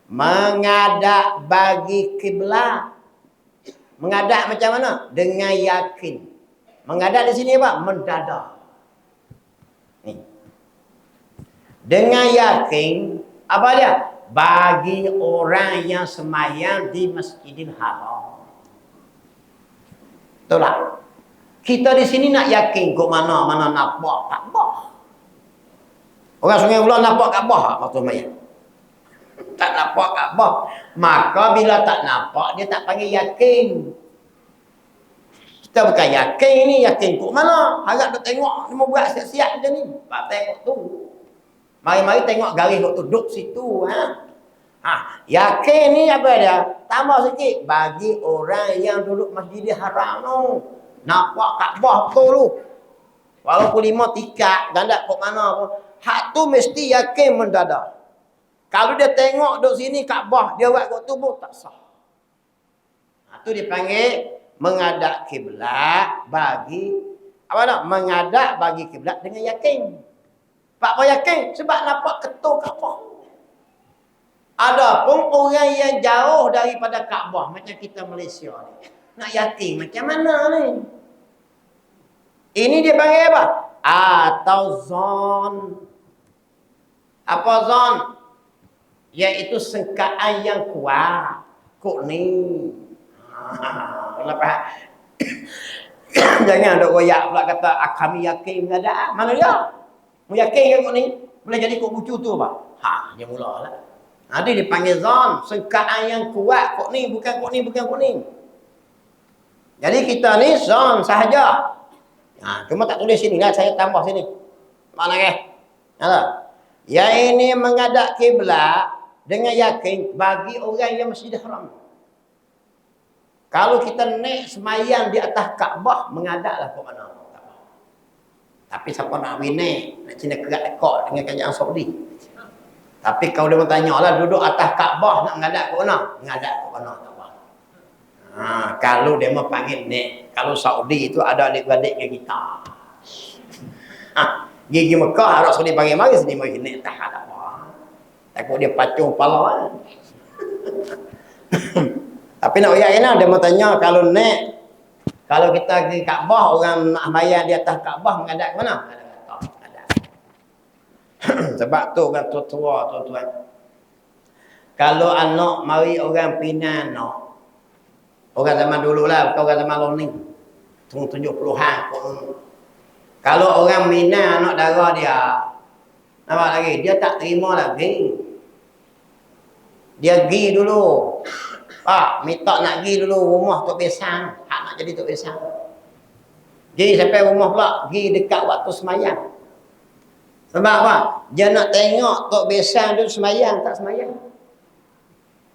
[SPEAKER 1] Menghadap bagi kiblat. Menghadap macam mana? Dengan yakin. Menghadap di sini apa? Mendadak. Ni. Dengan yakin, apa dia? Bagi orang yang sembahyang di Masjidil Haram. Betul tak? Kita di sini nak yakin ke mana nampak Kaabah. Orang Sungai Buloh nampak Kaabah waktu sembahyang. Tak nampak Kaabah. Maka bila tak nampak, dia tak panggil yakin. Kita bukan yakin ni, yakin kok mana? Harap duk tengok, dia mau buat siap-siap macam ni. Pak tengok tu. Mari-mari tengok garis kok tu, duduk situ. Yakin ni apa dia? Tambah sikit. Bagi orang yang duduk Masjidil Haram tu. Nampak Kaabah betul tu. Walaupun 5 tikat, ganda kok mana pun. Hak tu mesti yakin mendadak. Kalau dia tengok duduk sini Kaabah, dia buat kok tu pun tak sah. Tu dipanggil menghadap kiblat bagi apa nak? Menghadap bagi kiblat dengan yakin. Pak apa yakin? Sebab nampak ketuk Kaabah. Adapun orang yang jauh daripada Kaabah macam kita Malaysia ni, nak yakin macam mana ni? Ini dia panggil apa? Atau zon. Apa zon? Iaitu sangkaan yang kuat. Kok ni? Kenapa? Jangan dok royak pula kata kami yakin menghadap. Mana dia? Mu yakin ke kok ni? Boleh jadi kok bucu tu apa? Dia mulalah. Dia dipanggil zon, sangkaan yang kuat. Kok ni bukan kok ni, bukan kok ni. Jadi kita ni zon sahaja. Cuma tak tulis sini lah, saya tambah sini. Mana ke? Yang ini menghadap kiblat dengan yakin bagi orang yang Masjidil Haram. Kalau kita naik semayang di atas Kaabah, menghadaplah ke mana? Tapi siapa nak naik? Nak Cina kerat dekor dengan kerajaan Saudi. Tapi kalau dia bertanya lah, duduk atas Kaabah nak menghadap ke mana? Menghadap ke mana? Kalau dia mau panggil naik. Kalau Saudi itu ada adik-adik dengan kita. Gigi Mekah, Arab Saudi panggil mari sini mari naik tak ada apa. Takut dia pacung kepala. Tapi nak uyak dia mau tanya kalau naik, kalau kita pergi Kaabah, orang nak bayar di atas Kaabah menghadap ke mana? Sebab tu orang tua-tua, tuan-tuan. Kalau anak mari orang Penang nak, orang zaman dulu lah, bukan orang zaman long ni. 70-an. Kalau orang Minang anak dara dia, nampak lagi, dia tak terima lagi. Dia pergi dulu. Pak, minta nak pergi dulu rumah Tok Besang. Hak nak jadi Tok Besang. Jadi sampai rumah pula, pergi dekat waktu semayang. Sebab apa? Dia nak tengok Tok Besang tu semayang, tak semayang.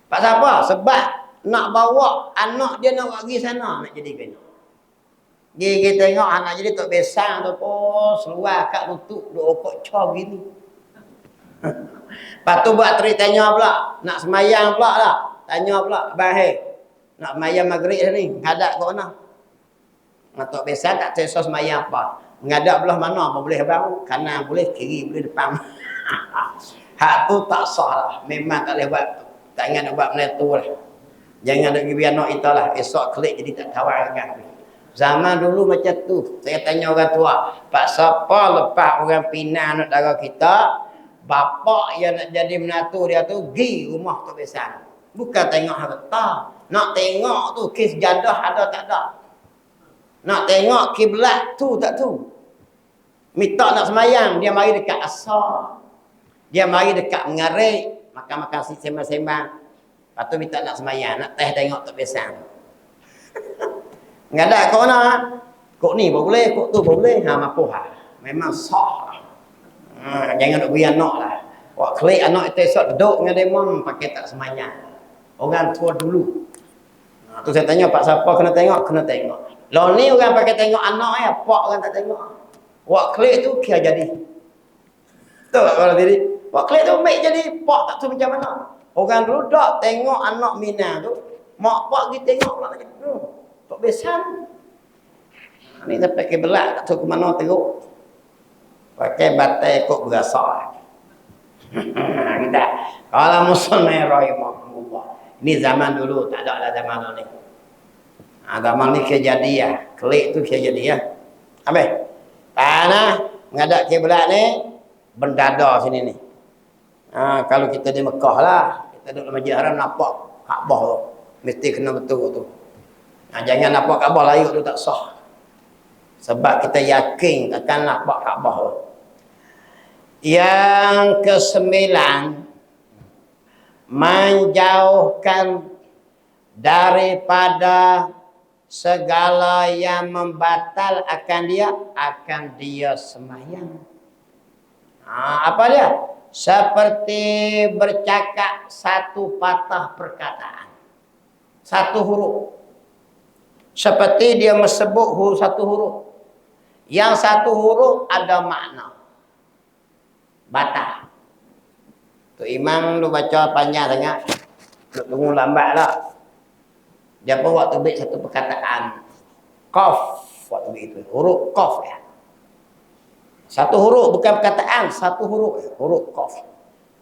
[SPEAKER 1] Pasal apa? Sebab nak bawa anak dia nak pergi sana, nak jadi kena. Dia tengok anak jadi Tok Besang tu pun seluar kat lutut, duk okok cor gini. Lepas tu buat trik tanya pula, nak semayang pula lah. Tanya pula, bahaya. Nak semayang maghrib ni, menghadap ke mana? Tok Besang tak selesa semayang apa. Menghadap belah mana apa boleh bang? Kanan boleh, kiri boleh, depan. Hak tu tak sah lah. Memang tak boleh buat tu. Tak ingat nak buat benda tu lah. Jangan nak pergi anak kita lah. Esok klik jadi tak kawan dengan. Zaman dulu macam tu. Saya tanya orang tua. Pak siapa lepas orang Penang nak dara kita, bapak yang nak jadi menatu dia tu, pergi rumah Tok Besang. Bukan tengok harta. Nak tengok tu kes jadah ada tak ada. Nak tengok kiblat tu tak tu. Minta nak semayang, dia mari dekat asar. Dia mari dekat mengarik, makan-makan sembang-sembang. Lepas tu minta nak semayang, nak teh tengok Tok Besang. Ngadak kau nak. Kok ni boleh, kok tu boleh. Mampu ha. Memang sah. Jangan nak beri anak lah. Wak klik anak itu esok duduk dengan demam pakai tak semayang. Orang tua dulu. Tu saya tanya pak siapa kena tengok, kena tengok. Lalu ni orang pakai tengok anak ya, pak orang tak tengok. Wak klik tu kia jadi. Tahu tak kalau tadi? Wak klik tu make jadi pak tak tahu macam mana. Orang dulu dak tengok anak Minang tu, mak pak pergi tengok pula macam tu. Tok Besang. Ni sampai ke belak tak tahu ke mana teruk. Pakai batai kok berasa. Kita kalau Muslim rahimahullah. Ini zaman dulu, tak ada lah zaman ni. Zaman ni kejadian, klik tu kejadian. Habis. Tanah menghadap kiblat ni bendada sini ni. Kalau kita di Mekah lah, kita duduk di Masjid Haram nampak Kaabah tu. Mesti kena betul tu. Jangan nampak Kaabah layu tu tak sah. Sebab kita yakin akan nampak Kaabah tu. Yang ke-9, menjauhkan daripada segala yang membatal akan dia sembahyang. Apa dia? Seperti bercakap satu patah perkataan, satu huruf. Seperti dia mesebut satu huruf. Yang satu huruf ada makna. Batal. Tu imam lu baca panjang sangat. Lu tunggu lambat lah. Dia pun waktu baik satu perkataan. Qaf. Waktu itu. Huruf qaf ya. Satu huruf bukan perkataan. Satu huruf. Huruf qaf.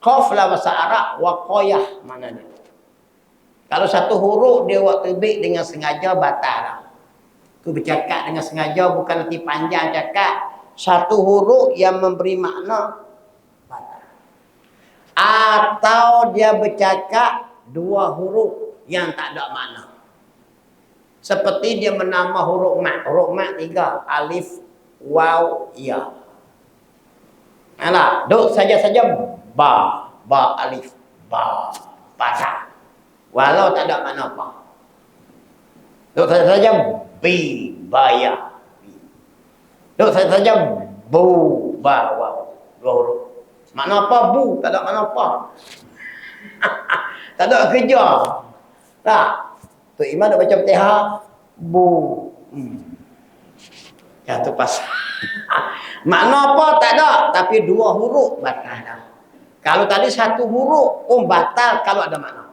[SPEAKER 1] Qaf lah bahasa Arab. Waqayah. Mana dia? Kalau satu huruf dia waktu baik dengan sengaja batal lah. Tu bercakap dengan sengaja bukan nanti panjang cakap. Satu huruf yang memberi makna batal. Atau dia bercakap dua huruf yang tak ada makna. Seperti dia menambah huruf mat. Huruf mat 3. Alif, waw, ya. Alah, duk saja-saja ba. Ba alif, ba. Batal. Walau tak ada makna apa. Duk saja-saja bi, baya. Duk saja-saja bu, ba, waw. Dua huruf. Makna apa bu? Tak ada makna apa. Tak ada kerja. Tak. Tu imam nak baca Fatihah bu. Ya tu pas. Makna apa tak ada, tapi dua huruf batal. Kalau tadi satu huruf batal kalau ada makna.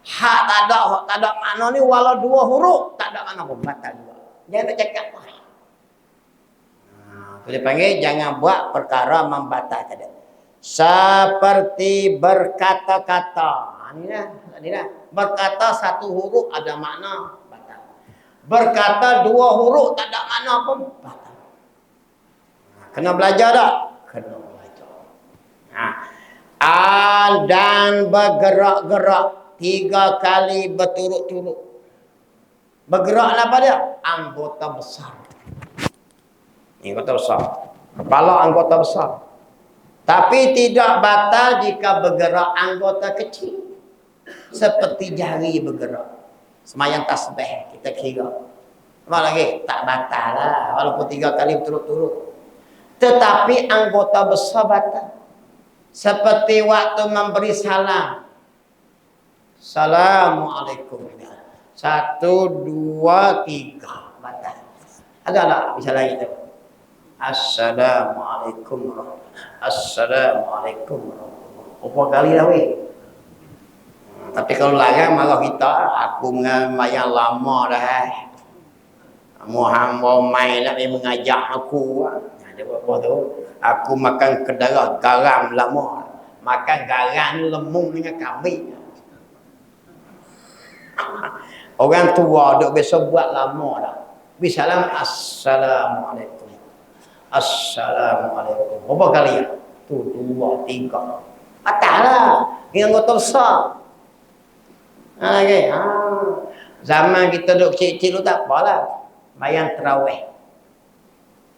[SPEAKER 1] Hak tak ada makna ni walau dua huruf tak ada makna pun batal juga. Jangan nak cakap apa. Tu dia panggil jangan buat perkara membatalkan. Seperti berkata-kata. Ini dah. Berkata satu huruf ada makna batal. Berkata dua huruf tak ada makna pun batal. Kena belajar tak? Kena belajar. Dan bergerak-gerak 3 kali berturut-turut. Bergeraklah apa dia? Anggota besar. Anggota besar. Kepala anggota besar. Tapi tidak batal jika bergerak anggota kecil. Seperti jari bergerak. Semayang tasbih kita kira. Apa lagi? Tak batal lah. Walaupun 3 kali berturut-turut. Tetapi anggota besar batal. Seperti waktu memberi salam. Assalamualaikum. 1, 2, 3. Batal. Ada tak? Bisa lagi tu. Assalamualaikum. Assalamualaikum. Berapa kali dah weh? Tapi kalau larang marah kita, aku mengamayang lama dah. Muhammad main nak mengajak aku. Dia buat apa tu? Aku makan kedara garam lama. Makan garam ni lemung dengan kambing. Orang tua duk biasa buat lama dah. Bisalam assalamualaikum. Assalamualaikum. Berapa kali ya? Tu 2, 3. Batal lah. Yang anggota besar. Okay. Zaman kita duduk kecil-kecil tu tak apalah. Mayang terawih.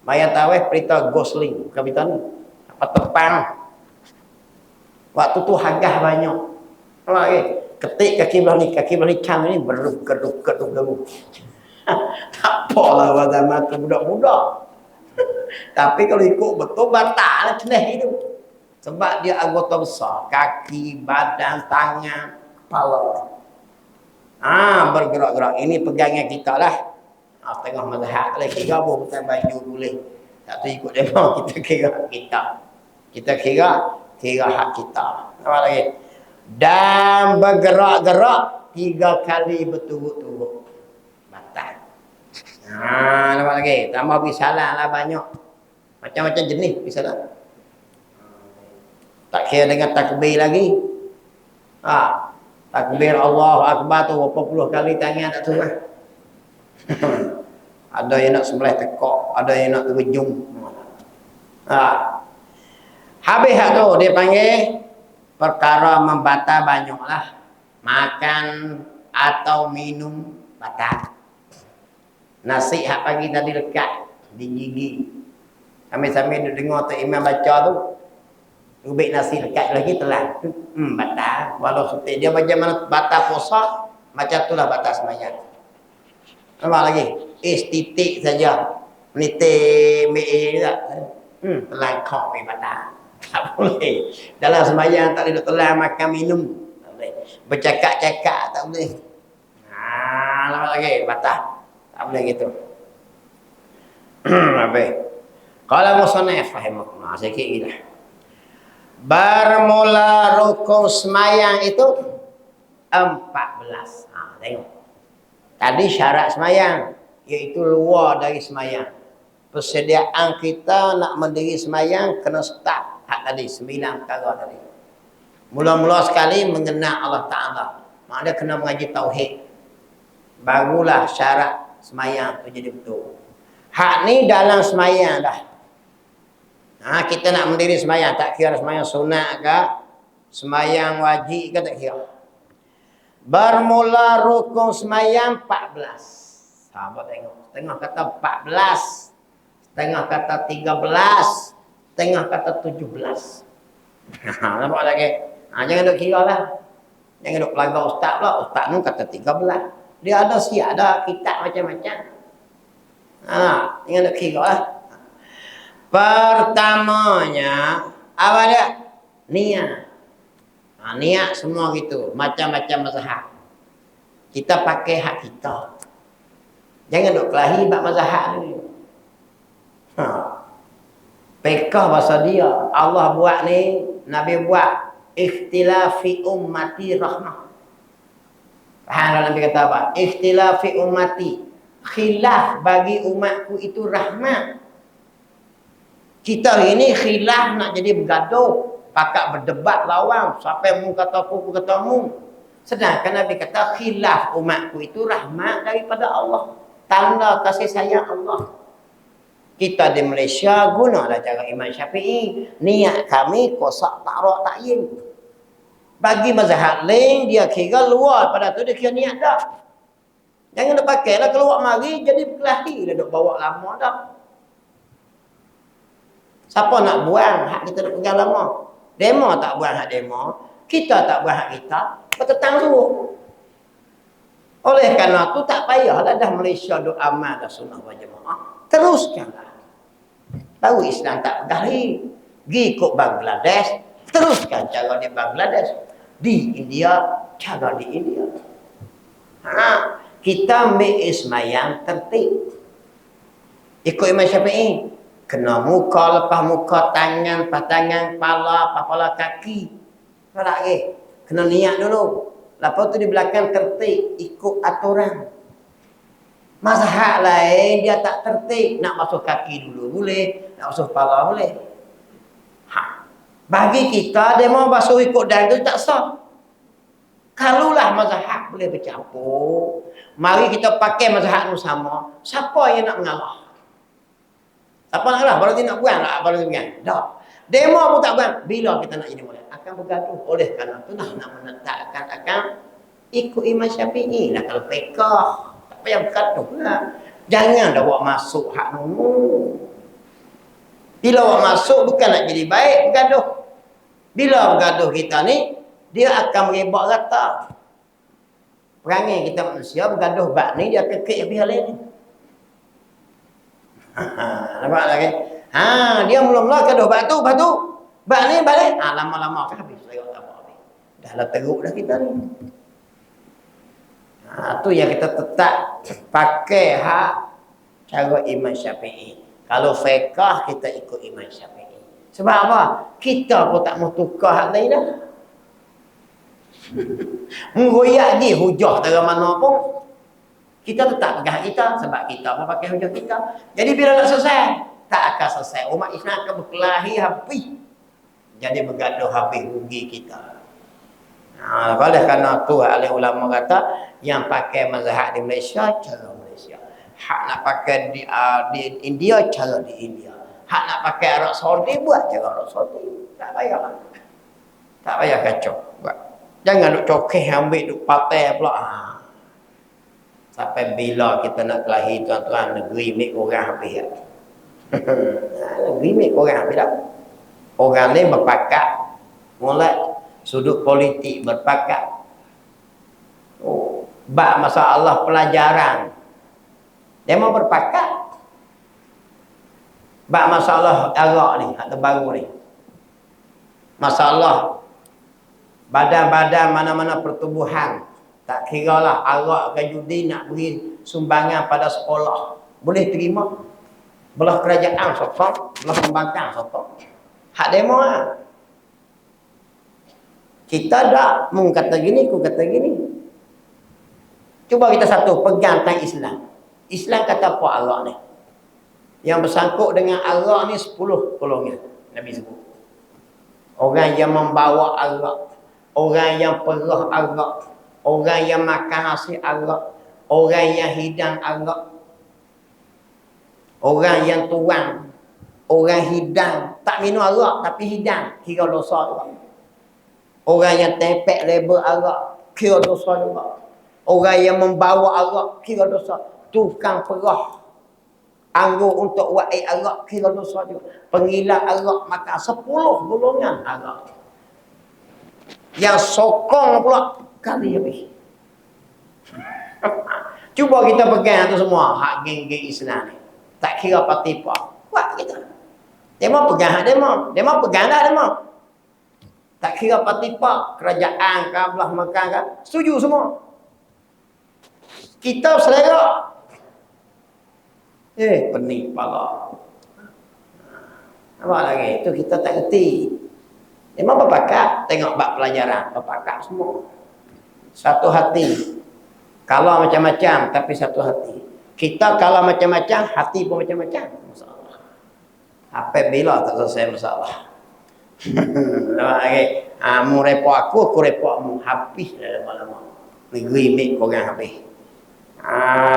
[SPEAKER 1] Mayang terawih perintah Gosling. Bukan berita ni. Apa tepang. Waktu tu hagah banyak. Kalau lagi. Ketik kaki belah ni cang ni beruk-geruk. Tak apalah zaman tu budak-budak. Tapi kalau ikut betul batal lah cenah itu. Sebab dia anggota besar. Kaki, badan, tangan, kepala. Bergerak-gerak. Ini pegangan kita lah. Tengah mazhab lah. Kira pun bukan baju boleh. Tak tu ikut demo. Kita kira kita. Kita kira hak kita. Apa lagi? Dan bergerak-gerak 3 kali berturut-turut. Batal. Nampak lagi? Tambah bisalah lah banyak. Macam-macam jenis bisalah. Tak kira dengan takbir lagi. Takbir Allahu Akbar tu berapa puluh kali tangan tak tahu lah. Ada yang nak sebelah tekok, ada yang nak terjung. Habis tu dia panggil perkara membatal banyaklah. Makan atau minum batal. Nasi hak pagi tadi lekat di gigi. Sambil-sambil duk dengar tu imam baca tu. Ubik nasi dekat lagi telan. Batal. Walau suti dia macam mana batal puasa, macam itulah batal sembahyang. Apa lagi? Titik saja. Menitik mi tak. Telan kok mi batal. Tak boleh. Dalam sembahyang tak boleh telan makan minum. Tak boleh. Bercakap-cakap tak boleh. Lama lagi batal. Tak boleh gitu. Habis. Kalau musannaf rahimahullah sikit gila. Bermula rukun semayang itu 14. Tengok. Tadi syarat semayang, iaitu luar dari semayang. Persediaan kita nak mendiri semayang kena start hak tadi 9 perkara tadi. Mula-mula sekali mengenal Allah Ta'ala. Maknanya kena mengaji tauhid. Barulah syarat semayang tu jadi betul. Hak ni dalam semayang dah. Kita nak mendiri semayang, tak kira semayang sunat ke, semayang wajib ke, tak kira. Bermula rukun semayang 14. Sahabat tengok. Setengah kata 14. Setengah kata 13. Setengah kata 17. Nampak lagi? Jangan duk kira lah. Jangan duk pelagak ustaz pula. Ustaz ni kata 13. Dia ada siap, ada kitab macam-macam. Jangan duk kira lah. Pertamanya, apa dia? Niat. Niat semua gitu. Macam-macam mazhab. Kita pakai hak kita. Jangan duk kelahi bab mazhab ni. Pekah bahasa dia. Allah buat ni, Nabi buat. Ikhtilafi ummati rahmah. Faham Nabi kata apa? Ikhtilafi ummati. Khilaf bagi umatku itu rahmat. Kita hari ni khilaf nak jadi bergaduh. Pakak berdebat lawan. Sampai mu kata aku kata mu. Sedangkan Nabi kata khilaf umatku itu rahmat daripada Allah. Tanda kasih sayang Allah. Kita di Malaysia gunalah cara Imam Syafi'i. Niat kami kosak tarak takyin. Bagi mazhab lain dia kira luar pada tu dia kira niat dah. Jangan dia pakailah keluar mari jadi berkelahi dah duk bawa lama dah. Siapa nak buang hak kita nak pegang lama? Demo tak buang hak demo, kita tak buang hak kita, bertetang suruh. Oleh kerana tu tak payahlah dah Malaysia duk amal dah sunnah wal jamaah. Teruskanlah. Tahu Islam tak bergahi. Gi ikut Bangladesh, teruskan cara di Bangladesh. Di India, cara di India. Kita ambil ismayang tertib. Ikut Imam Syafi'i. Kena muka lepas muka, tangan lepas tangan, kepala lepas kepala, kaki. Apa lagi? Kena niat dulu. Lepas tu di belakang tertib, ikut aturan. Mazhab lain dia tak tertib. Nak masuk kaki dulu boleh, nak masuk kepala boleh. Bagi kita dia mau basuh ikut dada tak sah. Kalulah mazhab boleh bercampur, mari kita pakai mazhab yang sama. Siapa yang nak mengalah? Siapa nak mengalah? Baru dia nak buang tak? Baru dia buang. Tak. Demo pun tak buang. Bila kita nak jadi mulai? Akan bergaduh. Oleh kerana itu nak menetapkan akan ikut Imam Syafi'i lah. Kalau pekah, tak payah bergaduh lah. Jangan dah buat masuk hak nombor. Bila awak masuk bukan nak jadi baik, bergaduh. Bila bergaduh kita ni, dia akan merebak rata. Perangai kita manusia bergaduh bab ni, dia kekek pihak lain ni. Nampak lagi? Dia mula-mula gaduh bab tu, bab ni balik. Lama-lama kan habis. Dah lah teruk dah kita ni. Tu yang kita tetap pakai hak cara Imam Syafi'i. Kalau fiqh kita ikut Imam Syafi'i. Sebab apa? Kita pun tak mau tukar hak lain dah. Menggoyak je hujah dari mana pun. Kita tetap pegang kita sebab kita pun pakai hujah kita. Jadi bila nak selesai, tak akan selesai. Umat Islam akan berkelahi habis. Jadi bergaduh habis rugi kita. Oleh kerana tu ahli ulama kata yang pakai mazhab di Malaysia cara Malaysia. Hak nak pakai di India, cara di India. Hak nak pakai Arab Saudi, buat cara Arab Saudi. Tak payah. Tak payah kacau. Buat. Jangan duk cokeh ambil duk patai pula. Sampai bila kita nak kelahi tuan-tuan, negeri milik orang habis. Negeri milik orang habis dah. Orang ni berpakat Mulai sudut politik berpakat. Oh, bab masalah pelajaran. Demo berpakat. Bab masalah arak ni, atau baru ni. Masalah badan-badan mana-mana pertubuhan. Tak kira lah arak ke judi nak beri sumbangan pada sekolah. Boleh terima. Belah kerajaan sokong, belah pembangkang sokong. Hak demo lah. Kita tak mung kata gini, ku kata gini. Cuba kita satu pegang tentang Islam. Islam kata apa arak ni? Yang bersangkut dengan arak ni 10 golongan. Nabi sebut. Orang yang membawa arak, orang yang perah arak, orang yang makan hasil arak, orang yang hidang arak, orang yang tuang, orang hidang, tak minum arak tapi hidang, kira dosa juga. Orang yang tepek label arak, kira dosa juga. Orang yang membawa arak, kira dosa. Tukang perah anggur untuk wa'i arak, kira dosa juga. Pengilat arak, maka 10 golongan arak. Yang sokong pula kali lebih. Cuba kita pegang tu semua hak geng-geng Islam ni. Tak kira parti apa. Buat kita. Demo pegang hak demo. Demo pegang dah demo. Tak kira parti apa. Kerajaan ke belah makan ke. Setuju semua. Kita selera. Pening kepala. Apa lagi? Itu kita tak kerti. Memang berpakat. Tengok bab pelajaran. Berpakat semua. Satu hati. Kalau macam-macam tapi satu hati. Kita kalau macam-macam, hati pun macam-macam. Masalah. Apa bila tak selesai masalah. Okay. Mu repot aku repot mu. Habis dah lama-lama. Negeri mek korang habis.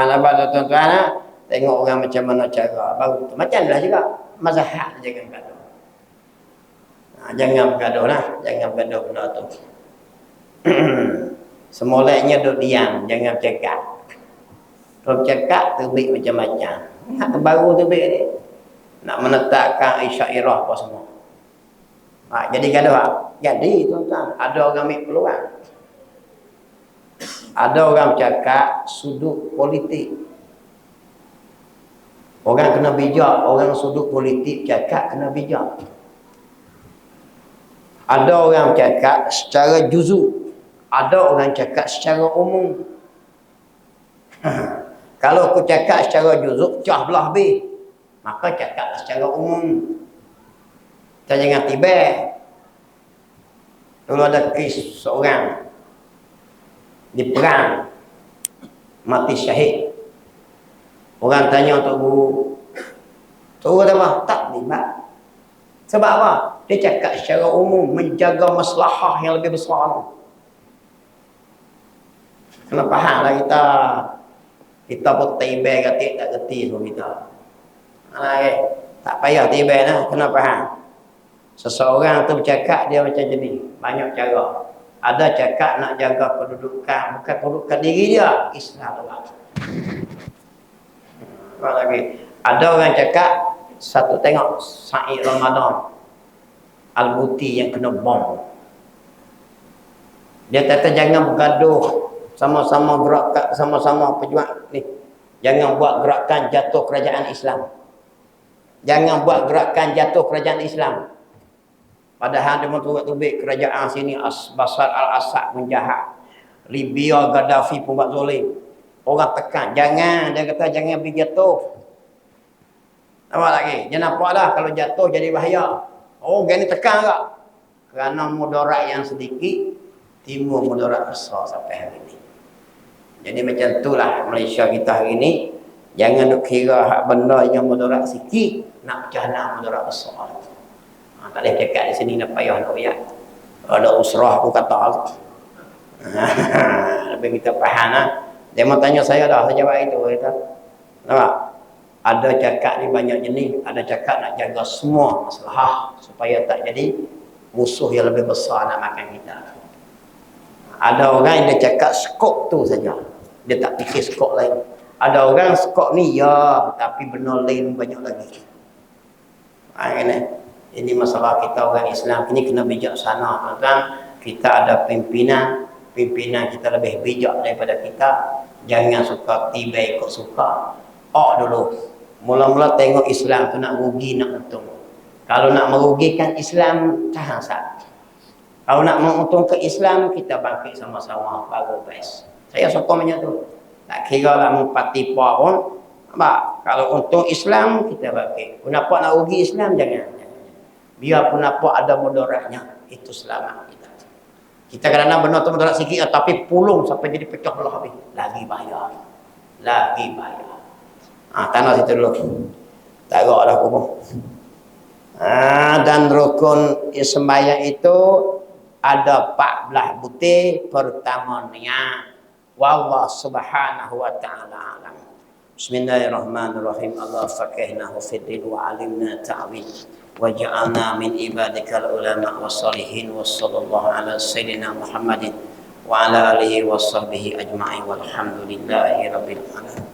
[SPEAKER 1] Lepas tu tuan-tuan, tengok orang macam mana cara. Baru tu. Macam lah juga. Mazhab jangan bergaduh. Jangan bergaduh lah. Jangan bergaduh benda tu. Semulanya duduk diam. Jangan cakap. Kalau cakap, terbit macam-macam. Hak baru terbit ni. Nak menetapkan Isyairah apa semua. Jadi gaduh tak? Jadi tuan-tuan. Ada orang ambil peluang. Ada orang cakap sudut politik. Orang kena bijak. Orang sudut politik cakap kena bijak. Ada orang cakap secara juzuk. Ada orang cakap secara umum. Kalau aku cakap secara juzuk, cah belah habis. Maka cakap secara umum. Kita jangan tiba. Dulu ada kes seorang di perang mati syahid. Orang tanya untuk guru, guru apa? Tak tiba. Sebab apa? Dia cakap secara umum menjaga maslahah yang lebih besar. Kena faham lah kita. Kita pun tiba kata tak kerti semua kita. Tak payah tiba lah. Kena faham. Seseorang tu bercakap dia macam jenis. Banyak cara. Ada cakap nak jaga kedudukan. Bukan kedudukan diri dia. Islam Allah. Lagi. Ada orang cakap. Satu tengok. Said Ramadan. Al-Buti yang kena bom. Dia kata jangan bergaduh. Sama-sama gerak, sama-sama pejuang ni. Jangan buat gerakan jatuh kerajaan Islam. Jangan buat gerakan jatuh kerajaan Islam. Padahal dia menurut-turut kerajaan sini Bashar al-Assad menjahat. Libya Gaddafi pun buat zalim. Orang tekan. Jangan. Dia kata jangan pergi jatuh. Apa lagi? Jangan nampak dah kalau jatuh jadi bahaya. Oh, gini tekan tak? Kerana mudarat yang sedikit, timbul mudarat besar sampai hari ini. Jadi macam itulah Malaysia kita hari ini. Jangan duk kira hak benda yang mudarat sikit, nak berjalan mudarat besar. Tak boleh cakap di sini nak payah nak uyak. Ada usrah aku kata. Lebih kita faham lah. Dia mau tanya saya dah, saya jawab itu. Kata. Nampak? Ada cakap ni banyak jenis. Ada cakap nak jaga semua masalah supaya tak jadi musuh yang lebih besar nak makan kita. Ada orang yang dia cakap skop tu saja. Dia tak fikir skop lain. Ada orang skop ni ya, tapi benar lain banyak lagi. Ini. Ini masalah kita orang Islam ini kena bijaksana, tuan-tuan. Kita ada pimpinan kita lebih bijak daripada kita. Jangan suka tiba ikut suka. Dulu. Mula-mula tengok Islam tu nak rugi nak untung. Kalau nak merugikan Islam, tahan sat. Kalau nak menguntungkan Islam, kita bangkit sama-sama baru best. Saya sokong macam tu. Tak kira lah parti pun. Kalau untung Islam, kita bangkit. Kenapa nak rugi Islam, jangan. Biarpun apa ada mudaratnya, itu selamat kita. Kita kadang-kadang benar tu mudarat sikit, tapi pulung sampai jadi pecah belah habis. Lagi bayar. Tanah situ dulu. Tak gerak dah kubur. Dan rukun sembahyang itu ada 14 butir. Pertamanya, wallah subhanahu wa ta'ala alam. Bismillahirrahmanirrahim. Allah faqihnahu fiddin wa alimna ta'wil. Waj'alna min ibadikal ulama wassalihin wa sallallahu ala sayyidina Muhammadin wa ala alihi wa sahbihi ajma'in walhamdulillahi rabbil alamin.